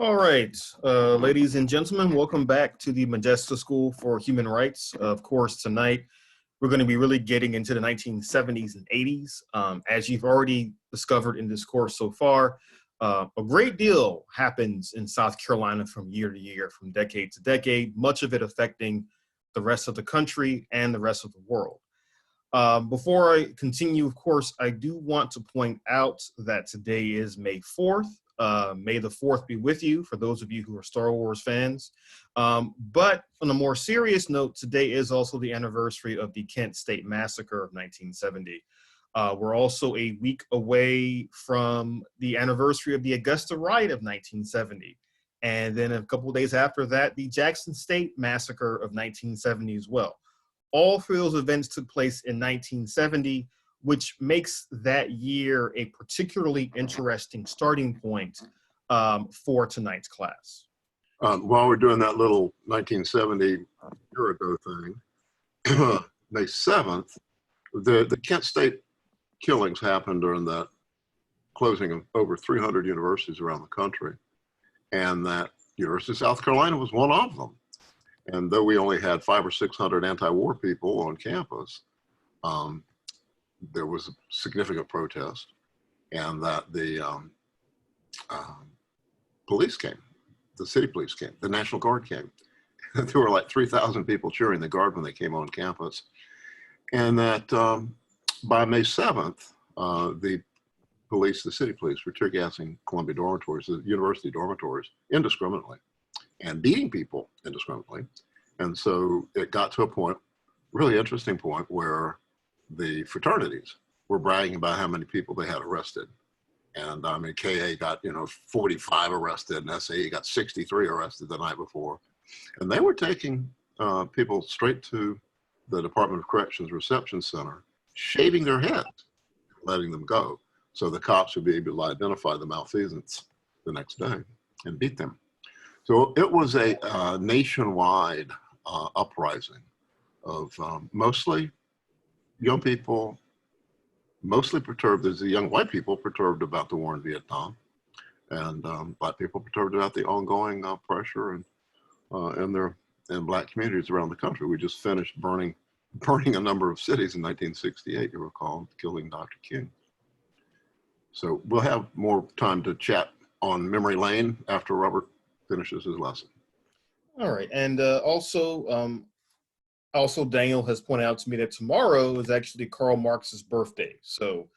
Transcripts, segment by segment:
All right, ladies and gentlemen, welcome back to the Modjeska School for Human Rights. Of course, tonight we're going to be really getting into the 1970s and 80s. As you've already discovered in this course so far, a great deal happens in South Carolina from year to year, from decade to decade, much of it affecting the rest of the country and the rest of the world. Before I continue, of course, I do want to point out that today is May 4th. May the 4th be with you for those of you who are Star Wars fans. But on a more serious note, today is also the anniversary of the Kent State Massacre of 1970. We're also a week away from the anniversary of the Augusta Riot of 1970. And then a couple of days after that, the Jackson State Massacre of 1970 as well. All three of those events took place in 1970, which makes that year a particularly interesting starting point for tonight's class. While we're doing that little 1970 year ago thing, May 7th, the Kent State killings happened during the closing of over 300 universities around the country. And that University of South Carolina was one of them. And though we only had 500 or 600 anti-war people on campus, there was a significant protest, and that the police came, the city police came, the National Guard came. There were like 3,000 people cheering the Guard when they came on campus. And that by May 7th, the police, the city police, were tear gassing Columbia dormitories, the university dormitories, indiscriminately, and beating people indiscriminately. And so it got to a point, really interesting point, where the fraternities were bragging about how many people they had arrested. And I mean, KA got, 45 arrested, and SAE got 63 arrested the night before. And they were taking people straight to the Department of Corrections Reception Center, shaving their heads, letting them go. So the cops would be able to identify the malfeasance the next day and beat them. So it was a nationwide uprising of mostly young people, mostly perturbed. There's the young white people perturbed about the war in Vietnam, and black people perturbed about the ongoing pressure in black communities around the country. We just finished burning a number of cities in 1968, you recall, killing Dr. King. So we'll have more time to chat on memory lane after Robert finishes his lesson. All right, and also Daniel has pointed out to me that tomorrow is actually Karl Marx's birthday. So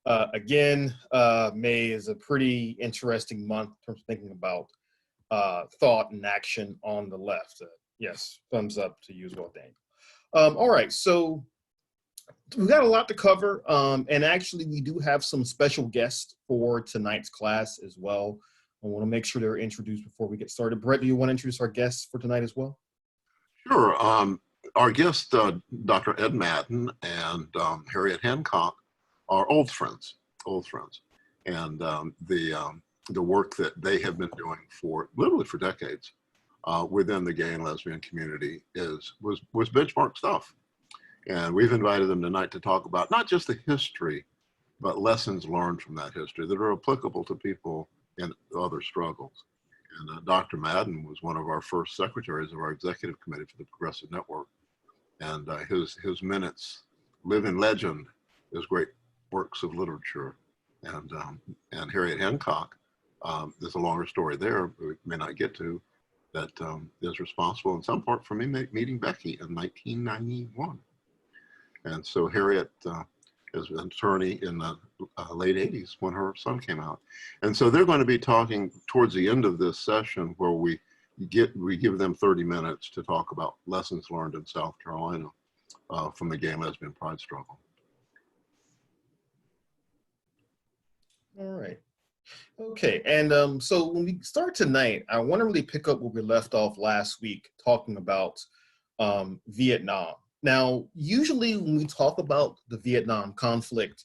again, May is a pretty interesting month in terms of thinking about thought and action on the left. Yes, thumbs up to you as well, Daniel. All right, so we've got a lot to cover, and actually we do have some special guests for tonight's class as well. I want to make sure they're introduced before we get started. Brett, do you want to introduce our guests for tonight as well? Sure. Our guests, Dr. Ed Madden and Harriet Hancock, are old friends. And the work that they have been doing for literally for decades within the gay and lesbian community was benchmark stuff. And we've invited them tonight to talk about not just the history, but lessons learned from that history that are applicable to people in other struggles. And Dr. Madden was one of our first secretaries of our executive committee for the Progressive Network. And his minutes live in legend as great works of literature. And Harriet Hancock, there's a longer story there we may not get to, that is responsible in some part for me meeting Becky in 1991. And so Harriet is an attorney in the late 80s when her son came out. And so they're going to be talking towards the end of this session where we give them 30 minutes to talk about lessons learned in South Carolina from the gay and lesbian pride struggle. All right. Okay, and so when we start tonight, I want to really pick up where we left off last week, talking about Vietnam. Now, usually when we talk about the Vietnam conflict,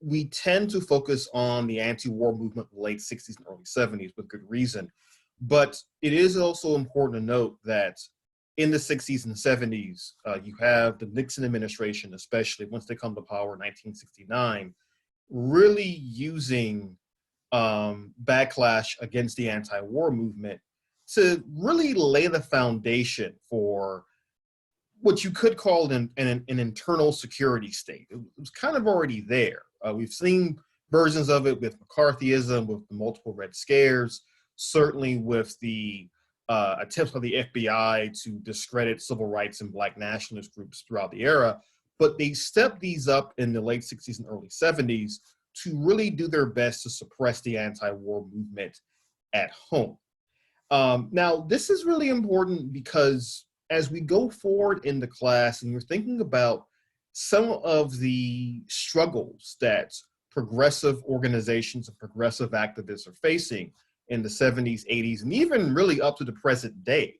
we tend to focus on the anti-war movement in the late 60s and early 70s with good reason. But it is also important to note that in the 60s and 70s, you have the Nixon administration, especially once they come to power in 1969, really using backlash against the anti-war movement to really lay the foundation for what you could call an internal security state. It was kind of already there. We've seen versions of it with McCarthyism, with the multiple Red Scares, certainly with the attempts by the FBI to discredit civil rights and Black nationalist groups throughout the era. But they stepped these up in the late 60s and early 70s to really do their best to suppress the anti-war movement at home. Now, this is really important because as we go forward in the class and you're thinking about some of the struggles that progressive organizations and progressive activists are facing in the 70s, 80s, and even really up to the present day,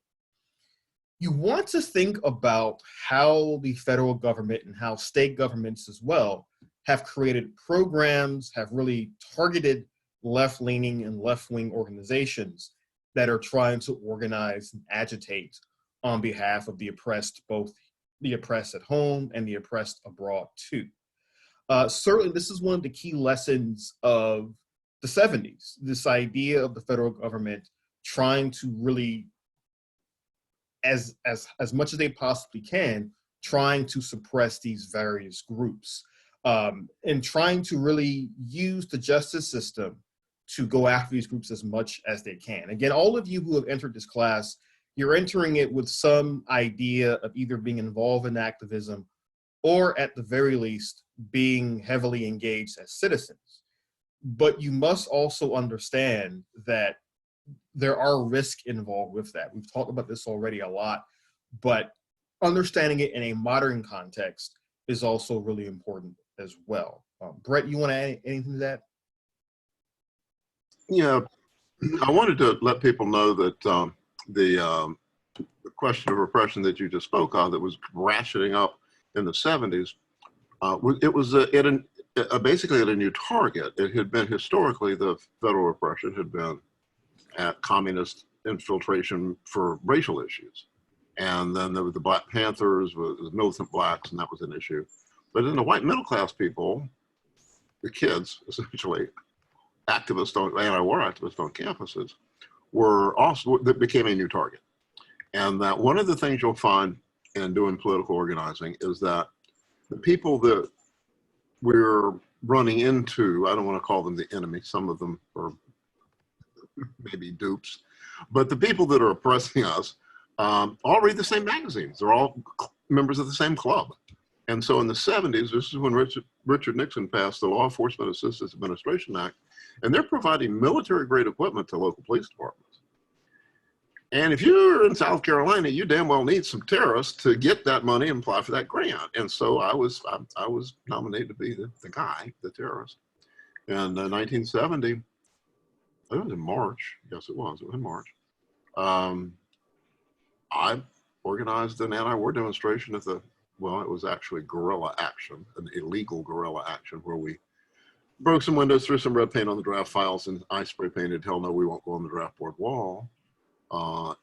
you want to think about how the federal government and how state governments as well have created programs, have really targeted left-leaning and left-wing organizations that are trying to organize and agitate on behalf of the oppressed, both the oppressed at home and the oppressed abroad too. Certainly, this is one of the key lessons of the 70s, this idea of the federal government trying to really, as much as they possibly can, trying to suppress these various groups and trying to really use the justice system to go after these groups as much as they can. Again, all of you who have entered this class, you're entering it with some idea of either being involved in activism or at the very least being heavily engaged as citizens. But you must also understand that there are risks involved with that. We've talked about this already a lot, but understanding it in a modern context is also really important as well. Brett, you want to add anything to that? Yeah, I wanted to let people know that the question of repression that you just spoke of that was ratcheting up in the 70s, it was basically at a new target. It had been historically, the federal repression had been at communist infiltration for racial issues. And then there were the Black Panthers, with militant blacks, and that was an issue. But then the white middle class people, the kids, essentially, anti-war activists on campuses, were also, that became a new target. And that one of the things you'll find in doing political organizing is that the people that we're running into, I don't want to call them the enemy, some of them are maybe dupes, but the people that are oppressing us all read the same magazines. They're all members of the same club. And so in the 70s, this is when Richard Nixon passed the Law Enforcement Assistance Administration Act, and they're providing military-grade equipment to local police departments. And if you're in South Carolina, you damn well need some terrorists to get that money and apply for that grant. And so I was nominated to be the guy, the terrorist. And in 1970, it was in March. Yes, it was in March. I organized an anti-war demonstration at it was actually guerrilla action, an illegal guerrilla action, where we broke some windows, threw some red paint on the draft files, and I spray painted, "Hell no, we won't go on the draft board wall,"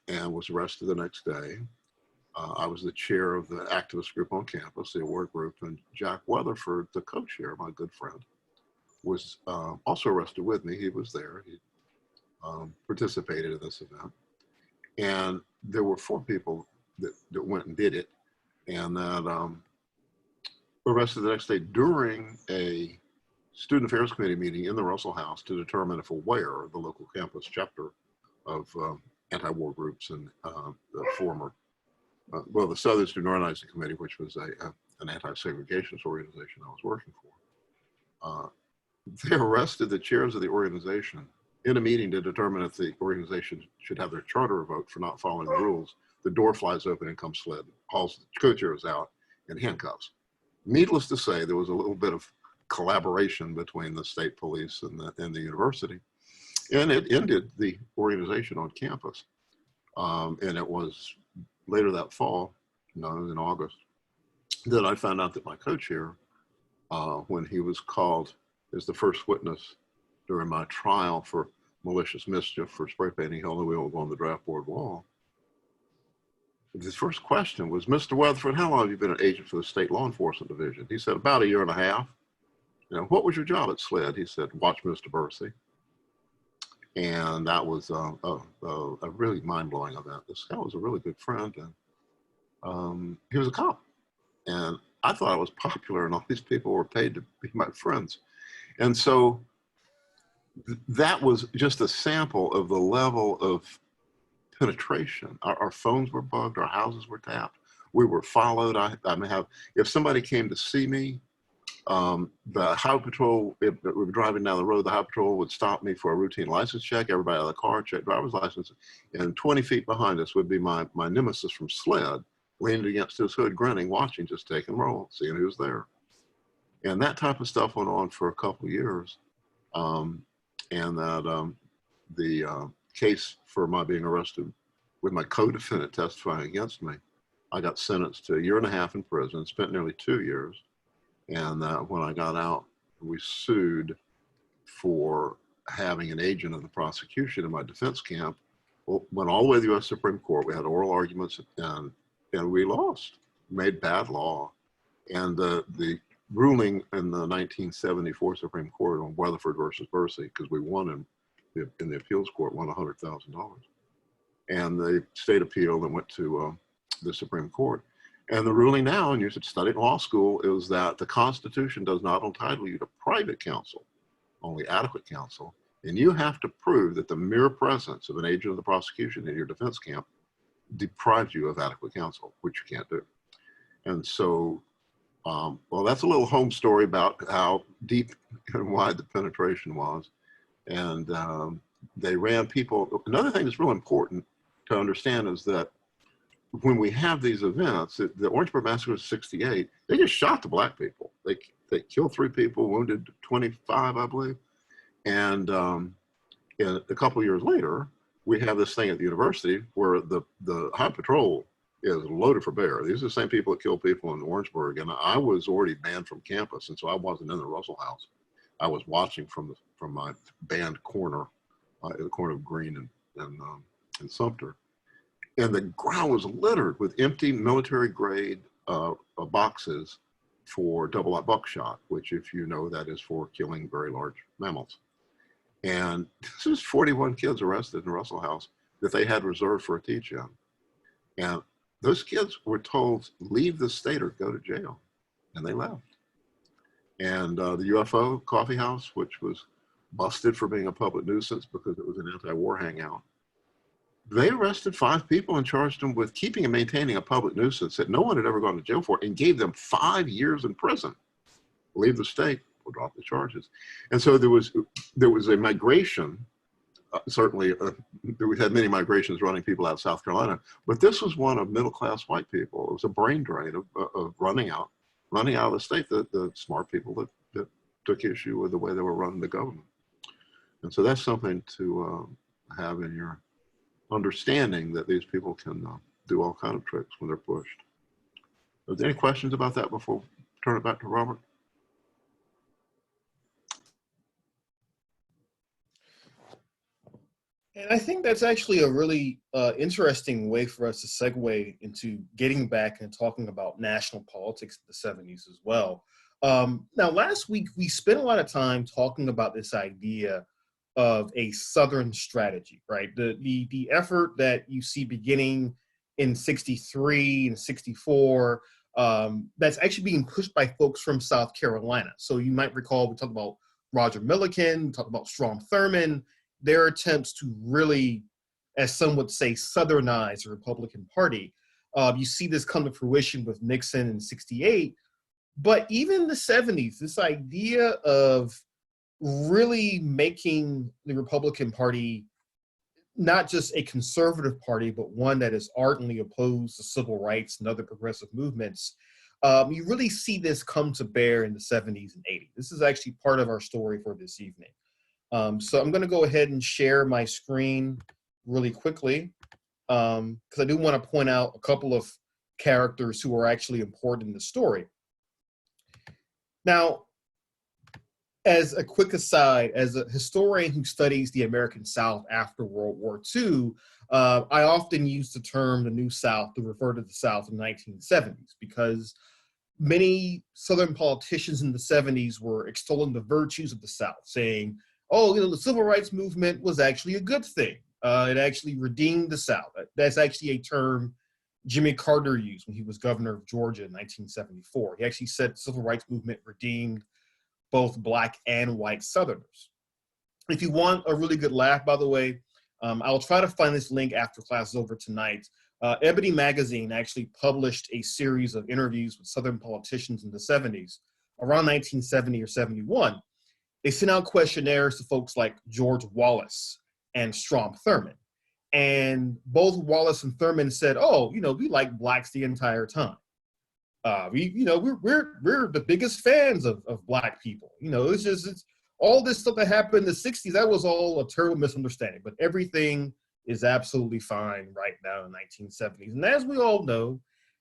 and was arrested the next day. I was the chair of the activist group on campus, the award group, and Jack Weatherford, the co-chair, my good friend, was also arrested with me. He was there. He participated in this event. And there were 4 people that went and did it, and that were arrested the next day during a Student Affairs Committee meeting in the Russell House to determine if AWARE, the local campus chapter of anti-war groups, and the former, the Southern Student Organizing Committee, which was an anti-segregationist organization I was working for, they arrested the chairs of the organization in a meeting to determine if the organization should have their charter revoked for not following the rules. The door flies open and comes slid, hauls the co-chairs out in handcuffs. Needless to say, there was a little bit of collaboration between the state police and the university, and it ended the organization on campus. And it was later that fall, in August, that I found out that my co-chair, when he was called as the first witness during my trial for malicious mischief for spray painting "Hell no, we won't go on the draft board wall," his first question was, "Mr. Weatherford, how long have you been an agent for the State Law Enforcement Division?" He said, "About 1.5 years. What was your job at SLED?" He said, "Watch Mr. Bursey." And that was a really mind-blowing event. This guy was a really good friend, and he was a cop. And I thought I was popular, and all these people were paid to be my friends. And so that was just a sample of the level of penetration. Our phones were bugged, our houses were tapped, we were followed. I may have, if somebody came to see me, the highway patrol, if we were driving down the road, the highway patrol would stop me for a routine license check, everybody out of the car, check driver's license, and 20 feet behind us would be my nemesis from SLED, leaning against his hood, grinning, watching, just taking roll, seeing who's there. And that type of stuff went on for a couple of years. And that the case for my being arrested with my co-defendant testifying against me, I got sentenced to 1.5 years in prison, spent nearly 2 years. And when I got out, we sued for having an agent of the prosecution in my defense camp. Went all the way to the US Supreme Court. We had oral arguments, and we lost, made bad law. And the ruling in the 1974 Supreme Court on Weatherford versus Bursey, because we won in the appeals court, won $100,000. And the state appealed and went to the Supreme Court. And the ruling now, and you should study at law school, is that the Constitution does not entitle you to private counsel, only adequate counsel. And you have to prove that the mere presence of an agent of the prosecution in your defense camp deprives you of adequate counsel, which you can't do. And so, well, that's a little home story about how deep and wide the penetration was. And they ran people. Another thing that's real important to understand is that when we have these events, the Orangeburg Massacre was 68, they just shot the black people. They killed 3 people, wounded 25, I believe. And a couple of years later, we have this thing at the university where the High Patrol is loaded for bear. These are the same people that killed people in Orangeburg. And I was already banned from campus, and so I wasn't in the Russell House. I was watching from my banned corner, the corner of Greene and Sumter. And the ground was littered with empty military grade boxes for double-aught buckshot, which, if you know, that is for killing very large mammals. And this was 41 kids arrested in the Russell House that they had reserved for a teach-in. And those kids were told, leave the state or go to jail. And they left. And the UFO coffee house, which was busted for being a public nuisance because it was an anti-war hangout, they arrested 5 people and charged them with keeping and maintaining a public nuisance that no one had ever gone to jail for, and gave them 5 years in prison. Leave the state, we'll drop the charges. And so there was a migration. Certainly, we had many migrations running people out of South Carolina, but this was one of middle-class white people. It was a brain drain of running out of the state, the smart people that took issue with the way they were running the government. And so that's something to have in your understanding, that these people can do all kinds of tricks when they're pushed. Are there any questions about that before we turn it back to Robert? And I think that's actually a really interesting way for us to segue into getting back and talking about national politics in the 70s as well. Now, last week, we spent a lot of time talking about this idea of a Southern strategy, right? The effort that you see beginning in 63 and 64, that's actually being pushed by folks from South Carolina. So you might recall, we talked about Roger Milliken, we talked about Strom Thurmond, their attempts to really, as some would say, Southernize the Republican Party. You see this come to fruition with Nixon in 68, but even the 70s, this idea of really making the Republican Party not just a conservative party, but one that is ardently opposed to civil rights and other progressive movements. You really see this come to bear in the 70s and 80s. This is actually part of our story for this evening. So I'm going to go ahead and share my screen really quickly, because I do want to point out a couple of characters who are actually important in the story. Now, as a quick aside, as a historian who studies the American South after World War II, I often use the term the New South to refer to the South in the 1970s, because many Southern politicians in the 70s were extolling the virtues of the South, saying, oh, the civil rights movement was actually a good thing. It actually redeemed the South. That's actually a term Jimmy Carter used when he was governor of Georgia in 1974. He actually said the civil rights movement redeemed both Black and white Southerners. If you want a really good laugh, by the way, I'll try to find this link after class is over tonight. Ebony Magazine actually published a series of interviews with Southern politicians in the 70s, around 1970 or 71. They sent out questionnaires to folks like George Wallace and Strom Thurmond. And both Wallace and Thurmond said, oh, we like Blacks the entire time. We're the biggest fans of Black people. It's all this stuff that happened in the 60s, that was all a terrible misunderstanding. But everything is absolutely fine right now in the 1970s. And as we all know,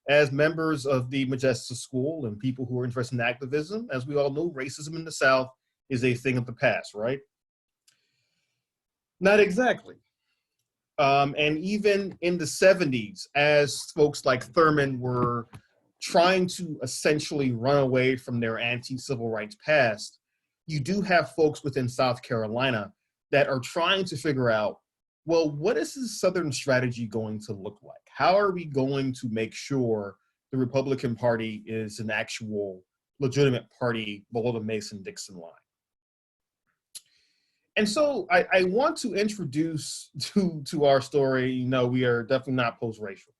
as members of the Modjeska School and people who are interested in activism, as we all know, racism in the South is a thing of the past, right? Not exactly. And even in the 70s, as folks like Thurmond were trying to essentially run away from their anti-civil rights past, you do have folks within South Carolina that are trying to figure out, well, what is the Southern strategy going to look like? How are we going to make sure the Republican Party is an actual legitimate party below the Mason-Dixon line? And so I want to introduce to our story, we are definitely not post-racial,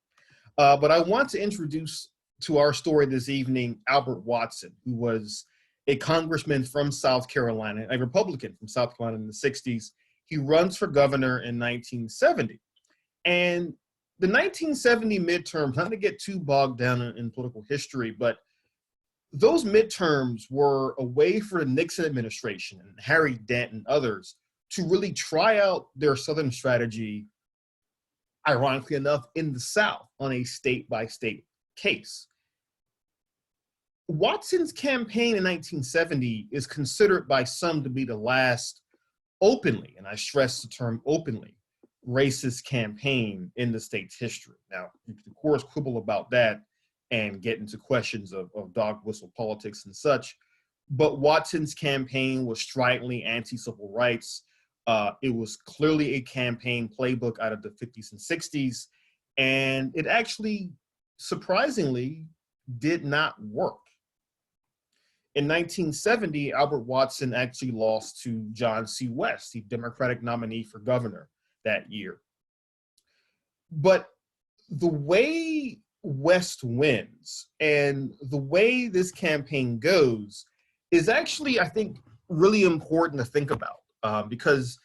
but I want to introduce to our story this evening Albert Watson, who was a congressman from South Carolina, a Republican from South Carolina in the 60s. He runs for governor in 1970. And the 1970 midterms, not to get too bogged down in political history, but those midterms were a way for the Nixon administration and Harry Dent and others to really try out their Southern strategy, ironically enough, in the South on a state-by-state case. Watson's campaign in 1970 is considered by some to be the last openly, and I stress the term openly, racist campaign in the state's history. Now, you can of course quibble about that and get into questions of dog whistle politics and such, but Watson's campaign was stridently anti-civil rights. It was clearly a campaign playbook out of the 50s and 60s, and it actually, surprisingly, did not work. In 1970, Albert Watson actually lost to John C. West, the Democratic nominee for governor that year. But the way West wins and the way this campaign goes is actually, I think, really important to think about because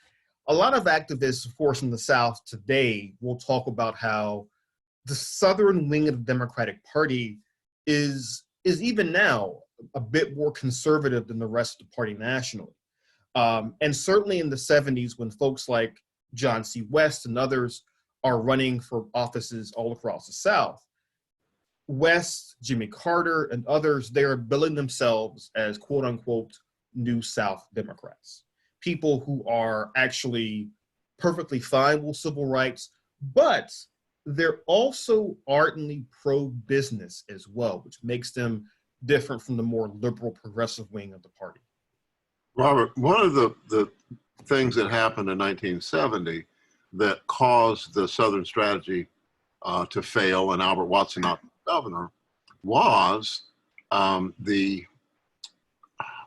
a lot of activists, of course, in the South today will talk about how the Southern wing of the Democratic Party is even now a bit more conservative than the rest of the party nationally. And certainly in the 70s, when folks like John C. West and others are running for offices all across the South, West, Jimmy Carter, and others, they are billing themselves as quote unquote New South Democrats. People who are actually perfectly fine with civil rights, but they're also ardently pro-business as well, which makes them different from the more liberal progressive wing of the party. Robert, one of the things that happened in 1970 that caused the Southern strategy to fail and Albert Watson not governor was the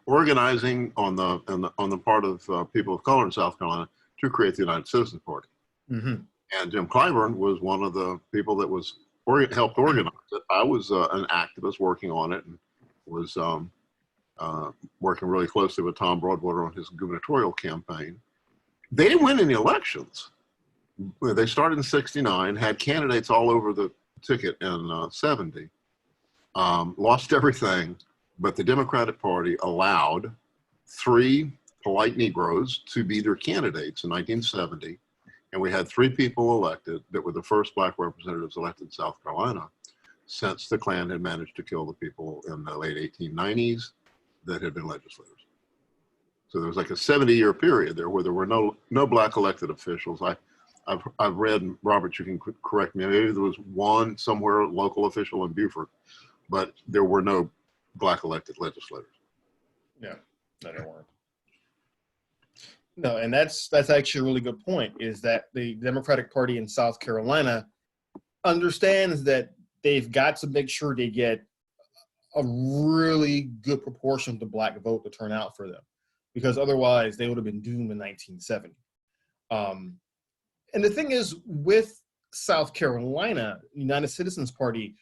organizing on the part of people of color in South Carolina to create the United Citizens Party. Mm-hmm. And Jim Clyburn was one of the people that was helped organize it. I was an activist working on it and was working really closely with Tom Broadwater on his gubernatorial campaign. They didn't win any elections. They started in '69, had candidates all over the ticket in '70, lost everything, but the Democratic Party allowed 3 polite Negroes to be their candidates in 1970. And we had 3 people elected that were the first Black representatives elected in South Carolina since the Klan had managed to kill the people in the late 1890s that had been legislators. So there was like a 70-year period there where there were no Black elected officials. I've read, Robert, you can correct me, maybe there was one somewhere local official in Beaufort, but there were no Black elected legislators. Yeah, no, there weren't. No, and that's actually a really good point, is that the Democratic Party in South Carolina understands that they've got to make sure they get a really good proportion of the black vote to turn out for them, because otherwise they would have been doomed in 1970. And the thing is, with South Carolina, United Citizens Party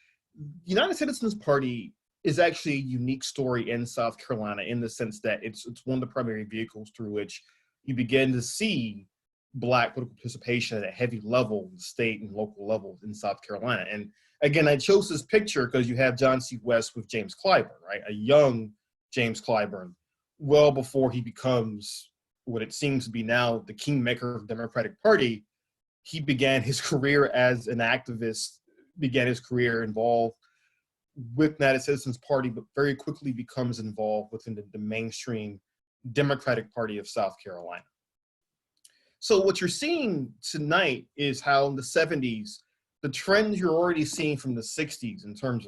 is actually a unique story in South Carolina, in the sense that it's one of the primary vehicles through which you begin to see black political participation at a heavy level, state and local levels in South Carolina. And again, I chose this picture because you have John C. West with James Clyburn, right? A young James Clyburn, well before he becomes what it seems to be now the kingmaker of the Democratic Party. He began his career as an activist, began his career involved with United Citizens Party, but very quickly becomes involved within the mainstream Democratic Party of South Carolina. So what you're seeing tonight is how in the 70s, the trends you're already seeing from the 60s in terms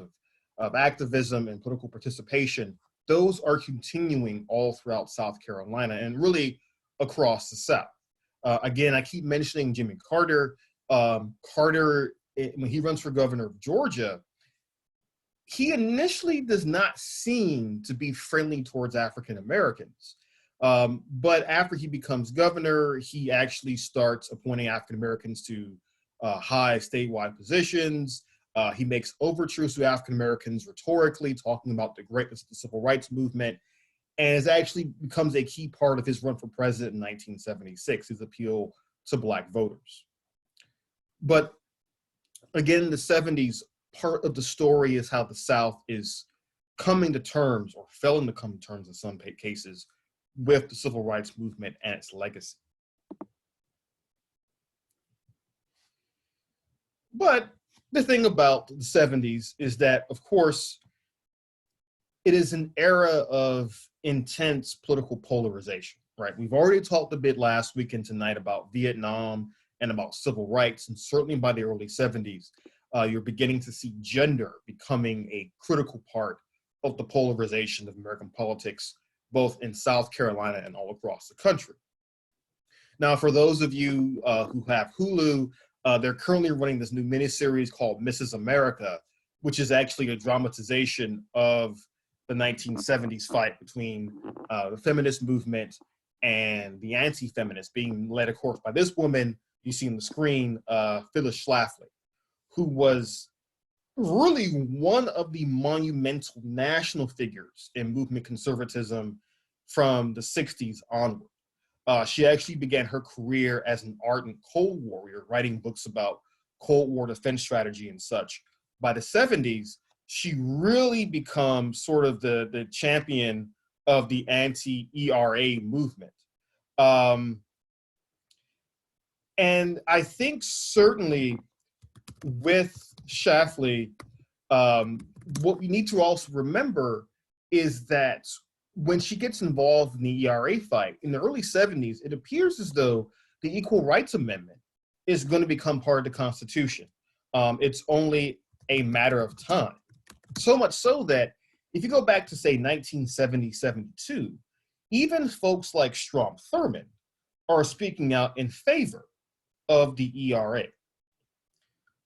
of activism and political participation, those are continuing all throughout South Carolina and really across the South. Again, I keep mentioning Jimmy Carter. Carter, when he runs for governor of Georgia, he initially does not seem to be friendly towards African Americans. But after he becomes governor, he actually starts appointing African Americans to high statewide positions. He makes overtures to African Americans rhetorically, talking about the greatness of the civil rights movement, and it actually becomes a key part of his run for president in 1976, his appeal to black voters. But again, in the 70s, part of the story is how the South is coming to terms, or failing to come to terms in some cases, with the civil rights movement and its legacy. But the thing about the 70s is that, of course, it is an era of intense political polarization, right? We've already talked a bit last week and tonight about Vietnam and about civil rights, and certainly by the early 70s, you're beginning to see gender becoming a critical part of the polarization of American politics, both in South Carolina and all across the country. Now, for those of you who have Hulu, they're currently running this new miniseries called Mrs. America, which is actually a dramatization of the 1970s fight between the feminist movement and the anti-feminists, being led, of course, by this woman you see on the screen, Phyllis Schlafly, who was really one of the monumental national figures in movement conservatism from the 60s onward. She actually began her career as an ardent Cold Warrior, writing books about Cold War defense strategy and such. By the 70s, she really becomes sort of the champion of the anti-ERA movement. And I think certainly with Schlafly, what we need to also remember is that when she gets involved in the ERA fight in the early 70s, it appears as though the Equal Rights Amendment is going to become part of the Constitution. It's only a matter of time. So much so that if you go back to, say, 1970, 72, even folks like Strom Thurmond are speaking out in favor of the ERA.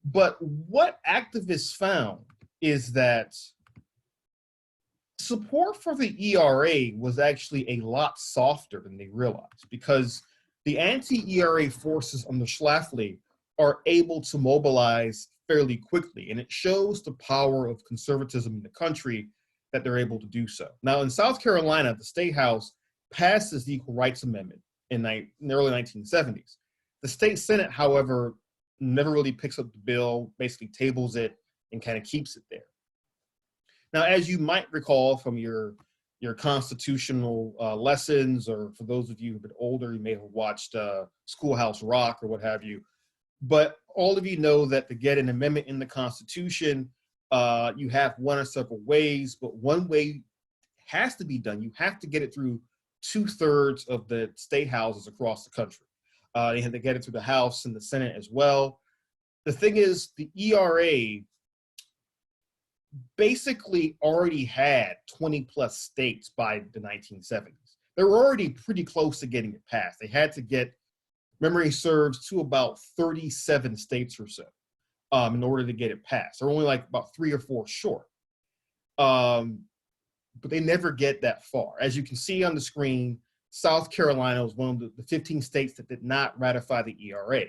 But what activists found is that support for the ERA was actually a lot softer than they realized, because the anti-ERA forces under Schlafly are able to mobilize fairly quickly, and it shows the power of conservatism in the country that they're able to do so. Now, in South Carolina, the State House passes the Equal Rights Amendment in the early 1970s. The State Senate, however, never really picks up the bill, basically tables it, and kind of keeps it there. Now, as you might recall from your constitutional lessons, or for those of you who've been older, you may have watched Schoolhouse Rock or what have you, but all of you know that to get an amendment in the Constitution, you have one of several ways, but one way has to be done. You have to get it through 2/3 of the state houses across the country. You have to get it through the House and the Senate as well. The thing is, the ERA basically already had 20 plus states by the 1970s. they were already pretty close to getting it passed. They had to get, memory serves, to about 37 states or so in order to get it passed. They're only like about 3 or 4 short. But they never get that far. As you can see on the screen, South Carolina was one of the 15 states that did not ratify the ERA.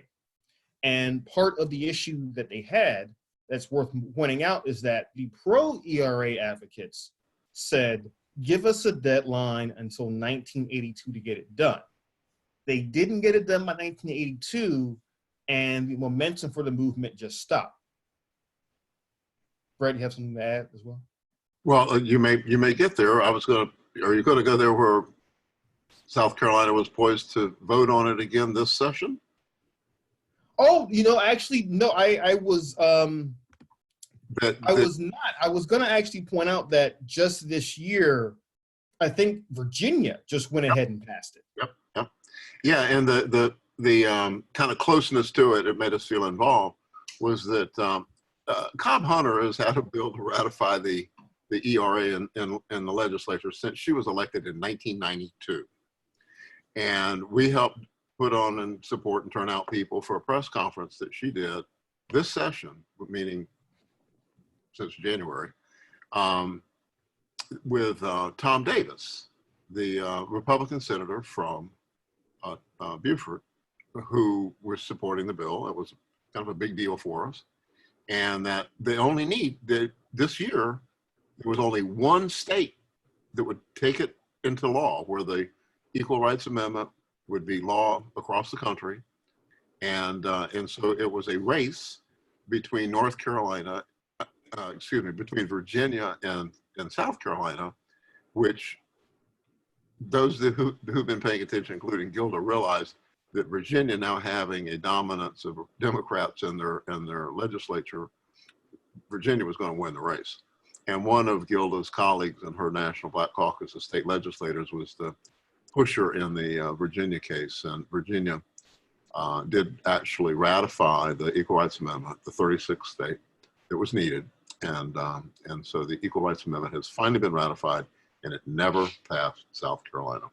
And part of the issue that they had that's worth pointing out is that the pro-ERA advocates said, give us a deadline until 1982 to get it done. They didn't get it done by 1982, and the momentum for the movement just stopped. Brett, you have something to add as well? Well, you may get there. Are you going to go there where South Carolina was poised to vote on it again this session? Oh, actually, no, I was not. I was going to actually point out that just this year, I think Virginia just went ahead and passed it. Yep. Yeah, and the kind of closeness to it, it made us feel involved, was that Cobb Hunter has had a bill to ratify the ERA in the legislature since she was elected in 1992. And we helped put on and support and turn out people for a press conference that she did this session, meaning since January, with Tom Davis, the Republican senator from Beaufort, who was supporting the bill. It was kind of a big deal for us. And that they only this year, there was only one state that would take it into law, where the Equal Rights Amendment would be law across the country. And so it was a race between between Virginia and South Carolina, which those who've been paying attention, including Gilda, realized that Virginia now having a dominance of Democrats in their legislature, Virginia was going to win the race. And one of Gilda's colleagues in her National Black Caucus of state legislators was the pusher in the Virginia case. And Virginia did actually ratify the Equal Rights Amendment, the 36th state that was needed. And so the Equal Rights Amendment has finally been ratified, and it never passed South Carolina.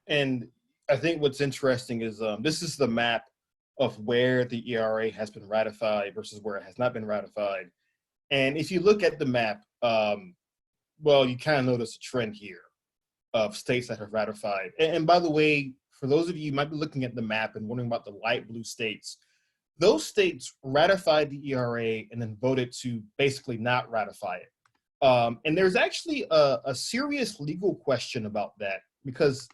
And I think what's interesting is this is the map of where the ERA has been ratified versus where it has not been ratified. And if you look at the map, well, you kind of notice a trend here of states that have ratified. And by the way, for those of you who might be looking at the map and wondering about the light blue states, those states ratified the ERA and then voted to basically not ratify it. And there's actually a serious legal question about that, because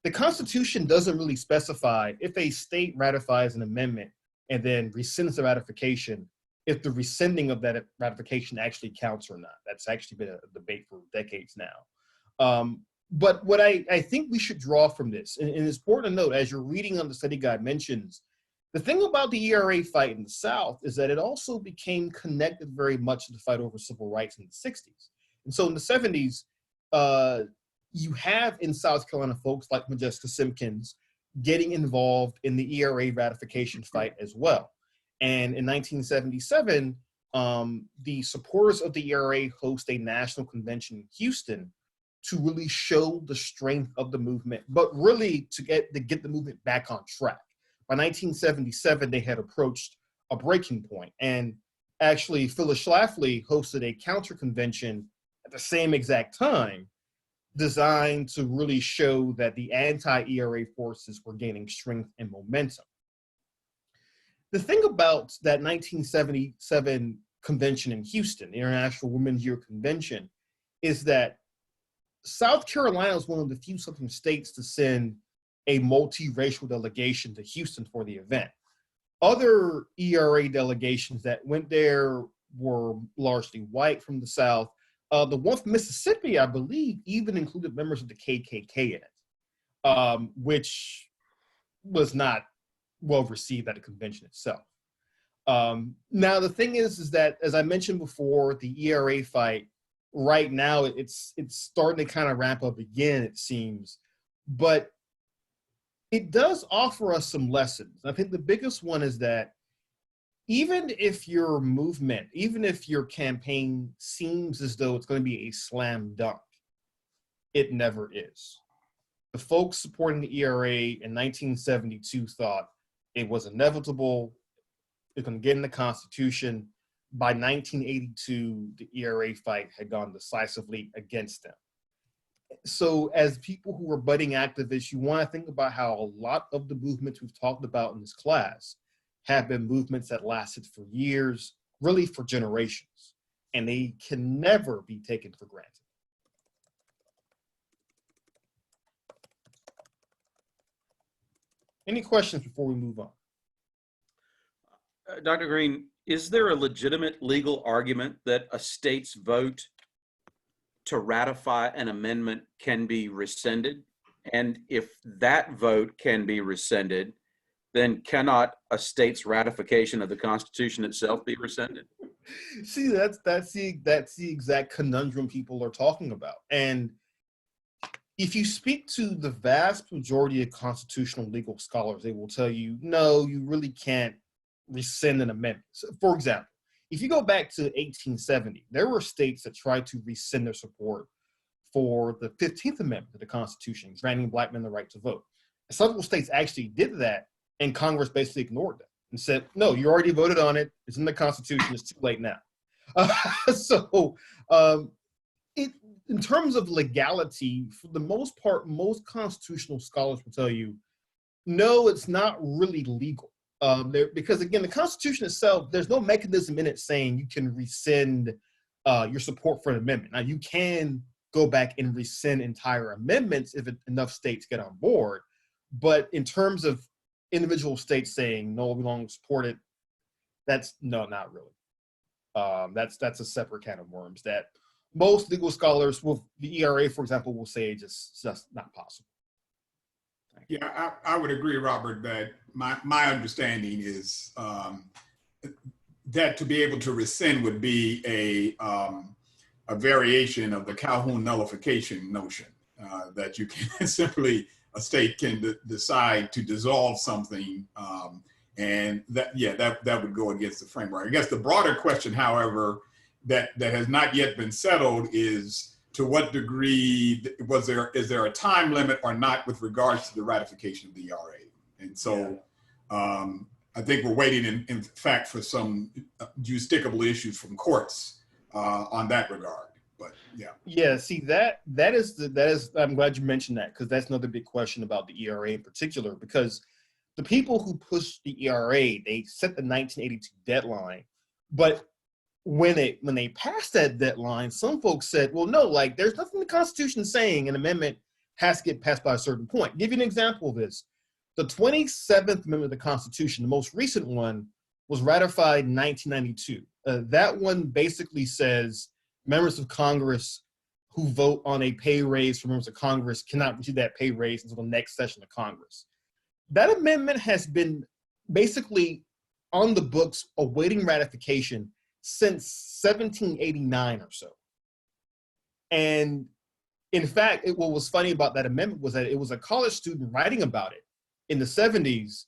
the Constitution doesn't really specify if a state ratifies an amendment and then rescinds the ratification, if the rescinding of that ratification actually counts or not. That's actually been a debate for decades now. But what I think we should draw from this, and it's important to note, as you're reading on the study guide mentions, the thing about the ERA fight in the South is that it also became connected very much to the fight over civil rights in the 60s. And so in the 70s, you have in South Carolina folks like Modjeska Simkins getting involved in the ERA ratification fight as well. And in 1977, the supporters of the ERA host a national convention in Houston to really show the strength of the movement, but really to get the movement back on track. By 1977, they had approached a breaking point. And actually, Phyllis Schlafly hosted a counter convention at the same exact time, designed to really show that the anti-ERA forces were gaining strength and momentum. The thing about that 1977 convention in Houston, the International Women's Year Convention, is that South Carolina is one of the few southern states to send a multiracial delegation to Houston for the event. Other ERA delegations that went there were largely white from the South. The one from Mississippi, I believe, even included members of the KKK in it, which was not well received at the convention itself. Now, the thing is that, as I mentioned before, the ERA fight, right now, it's starting to kind of ramp up again, it seems. But it does offer us some lessons. I think the biggest one is that even if your movement, even if your campaign seems as though it's going to be a slam dunk, It never is. The folks supporting the ERA in 1972 thought it was inevitable, it's going to get in the Constitution. By 1982, the ERA fight had gone decisively against them. So as people who are budding activists, you want to think about how a lot of the movements we've talked about in this class have been movements that lasted for years, really for generations, and they can never be taken for granted. Any questions before we move on? Dr. Greene, is there a legitimate legal argument that a state's vote to ratify an amendment can be rescinded? And if that vote can be rescinded, then cannot a state's ratification of the Constitution itself be rescinded? See, that's the exact conundrum people are talking about. And if you speak to the vast majority of constitutional legal scholars, they will tell you, no, you really can't rescind an amendment. So, for example, if you go back to 1870, there were states that tried to rescind their support for the 15th Amendment to the Constitution, granting Black men the right to vote. Several states actually did that, and Congress basically ignored that and said, no, you already voted on it. It's in the Constitution. It's too late now. In terms of legality, for the most part, most constitutional scholars will tell you, no, it's not really legal. Because again, the Constitution itself, there's no mechanism in it saying you can rescind your support for an amendment. Now, you can go back and rescind entire amendments if enough states get on board. But in terms of individual states saying, no, we don't support it, not really. That's a separate can of worms that most legal scholars, with the ERA, for example, will say just not possible. Yeah, I would agree, Robert, that my understanding is that to be able to rescind would be a variation of the Calhoun nullification notion, that you can simply, a state can decide to dissolve something, and that would go against the framework. I guess the broader question, however, that has not yet been settled is, to what degree is there a time limit or not with regards to the ratification of the ERA? And so I think we're waiting in fact for some jurisdictable issues from courts on that regard. But yeah. Yeah, see that is I'm glad you mentioned that, because that's another big question about the ERA in particular, because the people who pushed the ERA, they set the 1982 deadline, but when they passed that deadline, some folks said, well, no, like there's nothing in the Constitution saying an amendment has to get passed by a certain point. I'll give you an example of this. The 27th Amendment of the Constitution, the most recent one, was ratified in 1992. That one basically says members of Congress who vote on a pay raise for members of Congress cannot receive that pay raise until the next session of Congress. That amendment has been basically on the books awaiting ratification since 1789 or so. And in fact, what was funny about that amendment was that it was a college student writing about it in the 70s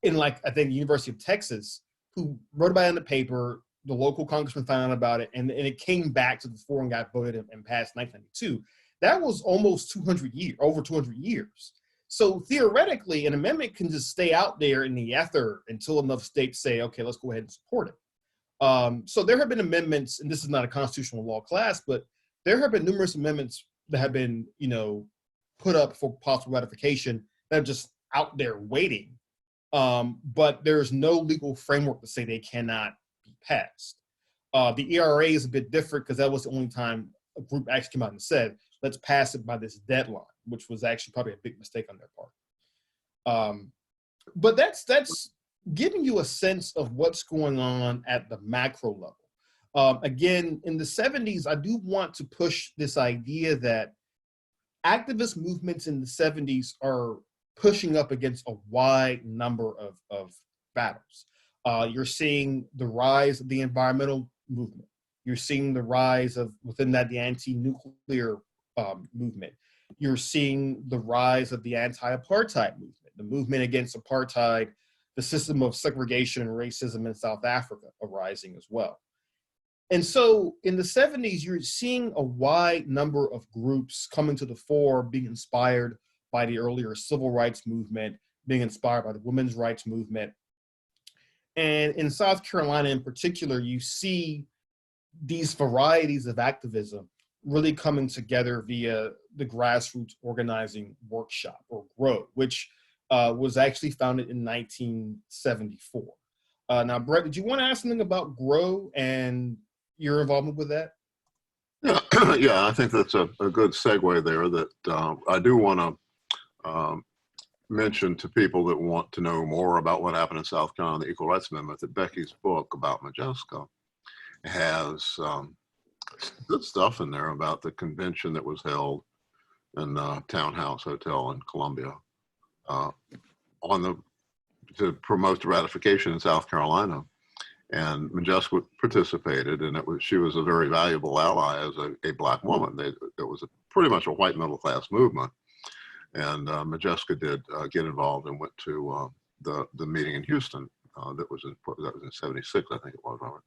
in, like, I think, the University of Texas, who wrote about it in the paper. The local congressman found out about it, and it came back to the floor and got voted and passed 1992. That was almost over 200 years. So theoretically, an amendment can just stay out there in the ether until enough states say, okay, let's go ahead and support it. So there have been amendments, and this is not a constitutional law class, but there have been numerous amendments that have been, put up for possible ratification that are just out there waiting. But there's no legal framework to say they cannot be passed. The ERA is a bit different because that was the only time a group actually came out and said, let's pass it by this deadline, which was actually probably a big mistake on their part. But that's giving you a sense of what's going on at the macro level. Again, in the 70s, I do want to push this idea that activist movements in the 70s are pushing up against a wide number of battles. You're seeing the rise of the environmental movement. You're seeing the rise of, within that, the anti-nuclear movement. You're seeing the rise of the anti-apartheid movement, the movement against apartheid, the system of segregation and racism in South Africa arising as well. And so in the 70s, you're seeing a wide number of groups coming to the fore, being inspired by the earlier civil rights movement, being inspired by the women's rights movement. And in South Carolina in particular, you see these varieties of activism really coming together via the Grassroots Organizing Workshop, or GROW, which was actually founded in 1974. Now, Brett, did you want to ask something about GROW and your involvement with that? Yeah, yeah, I think that's a good segue there. That I do want to mention to people that want to know more about what happened in South Carolina, the Equal Rights Amendment, that Becky's book about Modjeska has good stuff in there about the convention that was held in the Townhouse Hotel in Columbia to promote the ratification in South Carolina. And Modjeska participated, and she was a very valuable ally as a Black woman. It was pretty much a white middle class movement. And Modjeska did get involved and went to the meeting in Houston that was in 76, I think it was, Robert.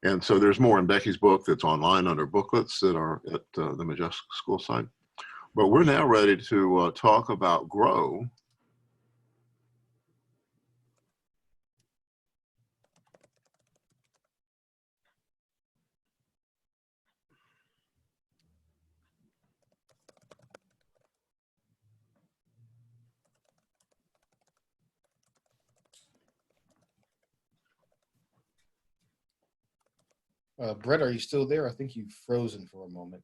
And so there's more in Becky's book that's online under booklets that are at the Modjeska School site. But we're now ready to talk about GROW. Brett, are you still there? I think you've frozen for a moment.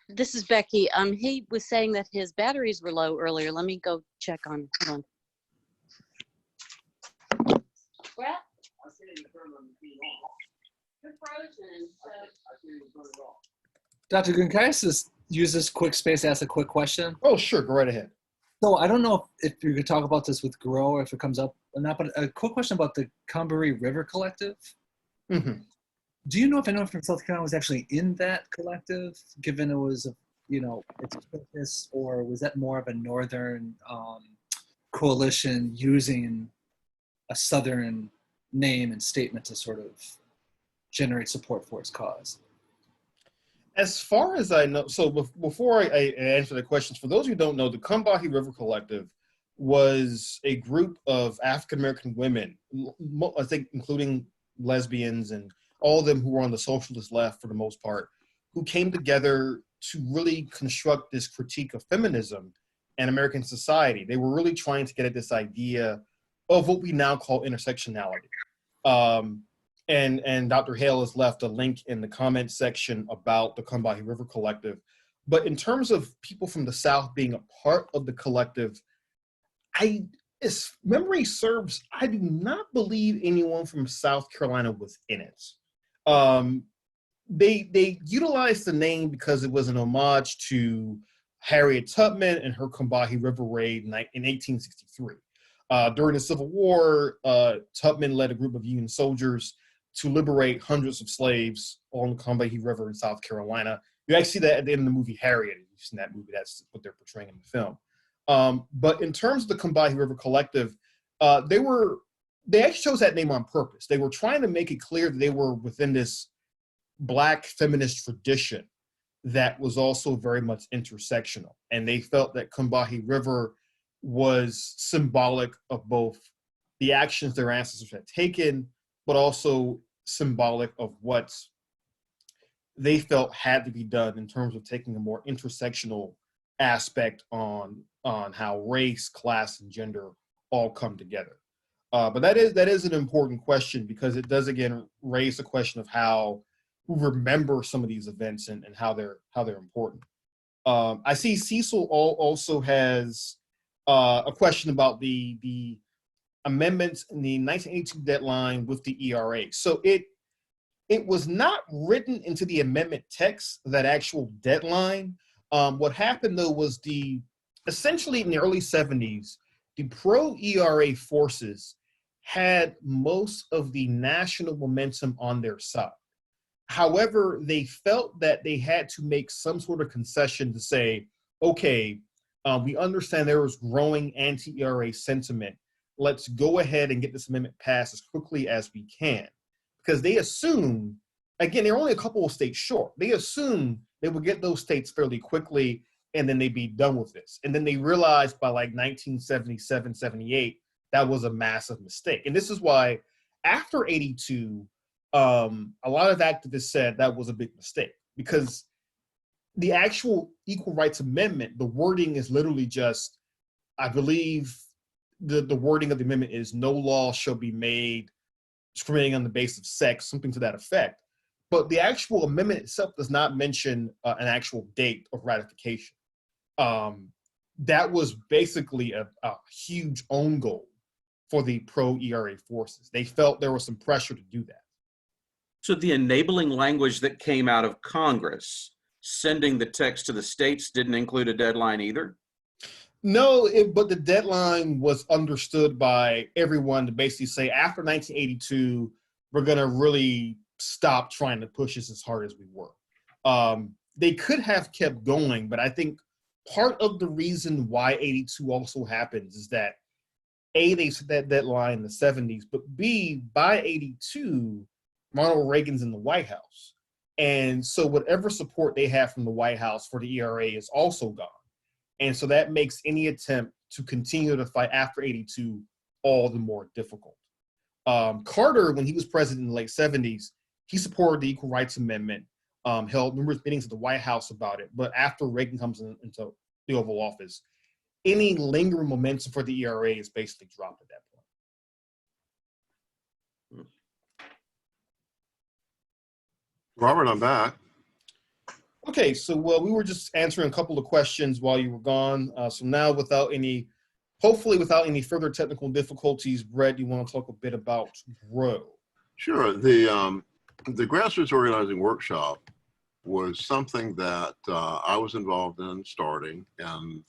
This is Becky. He was saying that his batteries were low earlier. Let me go check on. Hold on. Brett? You're frozen. Dr. Greene, can I just use this quick space to ask a quick question? Oh, sure. Go right ahead. So I don't know if you could talk about this with GROW or if it comes up or not, but a quick question about the Combahee River Collective. Mm-hmm. Do you know if anyone from South Carolina was actually in that collective, given it was, its purpose, or was that more of a Northern coalition using a Southern name and statement to sort of generate support for its cause? As far as I know, so before I answer the questions, for those who don't know, the Combahee River Collective was a group of African-American women, I think including lesbians and all of them who were on the socialist left for the most part, who came together to really construct this critique of feminism and American society. They were really trying to get at this idea of what we now call intersectionality. And Dr. Hale has left a link in the comment section about the Combahee River Collective. But in terms of people from the South being a part of the collective, as memory serves, I do not believe anyone from South Carolina was in it. They utilized the name because it was an homage to Harriet Tubman and her Combahee River raid in 1863. During the Civil War, Tubman led a group of Union soldiers to liberate hundreds of slaves on the Combahee River in South Carolina. You actually see that at the end of the movie Harriet. You've seen that movie. That's what they're portraying in the film. But in terms of the Combahee River Collective, they actually chose that name on purpose. They were trying to make it clear that they were within this Black feminist tradition that was also very much intersectional. And they felt that Combahee River was symbolic of both the actions their ancestors had taken, but also symbolic of what they felt had to be done in terms of taking a more intersectional aspect on how race, class, and gender all come together. But that is an important question, because it does again raise the question of how we remember some of these events and how they're important. I see Cecil also has a question about the amendments in the 1982 deadline with the ERA. So it was not written into the amendment text, that actual deadline. What happened though was essentially in the early 70s, the pro-ERA forces had most of the national momentum on their side. However, they felt that they had to make some sort of concession to say, okay, We understand there was growing anti-ERA sentiment. Let's go ahead and get this amendment passed as quickly as we can. Because they assume, again, they're only a couple of states short. They assume they would get those states fairly quickly and then they'd be done with this. And then they realized by like 1977, 78, that was a massive mistake. And this is why after 82, a lot of activists said that was a big mistake, because the actual Equal Rights Amendment, the wording is literally just, I believe the wording of the amendment is no law shall be made discriminating on the basis of sex, something to that effect. But the actual amendment itself does not mention an actual date of ratification. That was basically a huge own goal for the pro-ERA forces. They felt there was some pressure to do that. So the enabling language that came out of Congress sending the text to the states didn't include a deadline either? No, but the deadline was understood by everyone to basically say after 1982, we're going to really stop trying to push this as hard as we were. They could have kept going, but I think part of the reason why 82 also happens is that A, they set that deadline in the 70s, but B, by 82, Ronald Reagan's in the White House. And so whatever support they have from the White House for the ERA is also gone. And so that makes any attempt to continue the fight after 82 all the more difficult. Carter, when he was president in the late 70s, he supported the Equal Rights Amendment, held numerous meetings at the White House about it. But after Reagan comes into the Oval Office, any lingering momentum for the ERA is basically dropped at that point. Robert, I'm back. Okay, so we were just answering a couple of questions while you were gone. So now hopefully without any further technical difficulties, Brett, you want to talk a bit about GROW? Sure. The Grassroots Organizing Workshop was something that I was involved in starting. And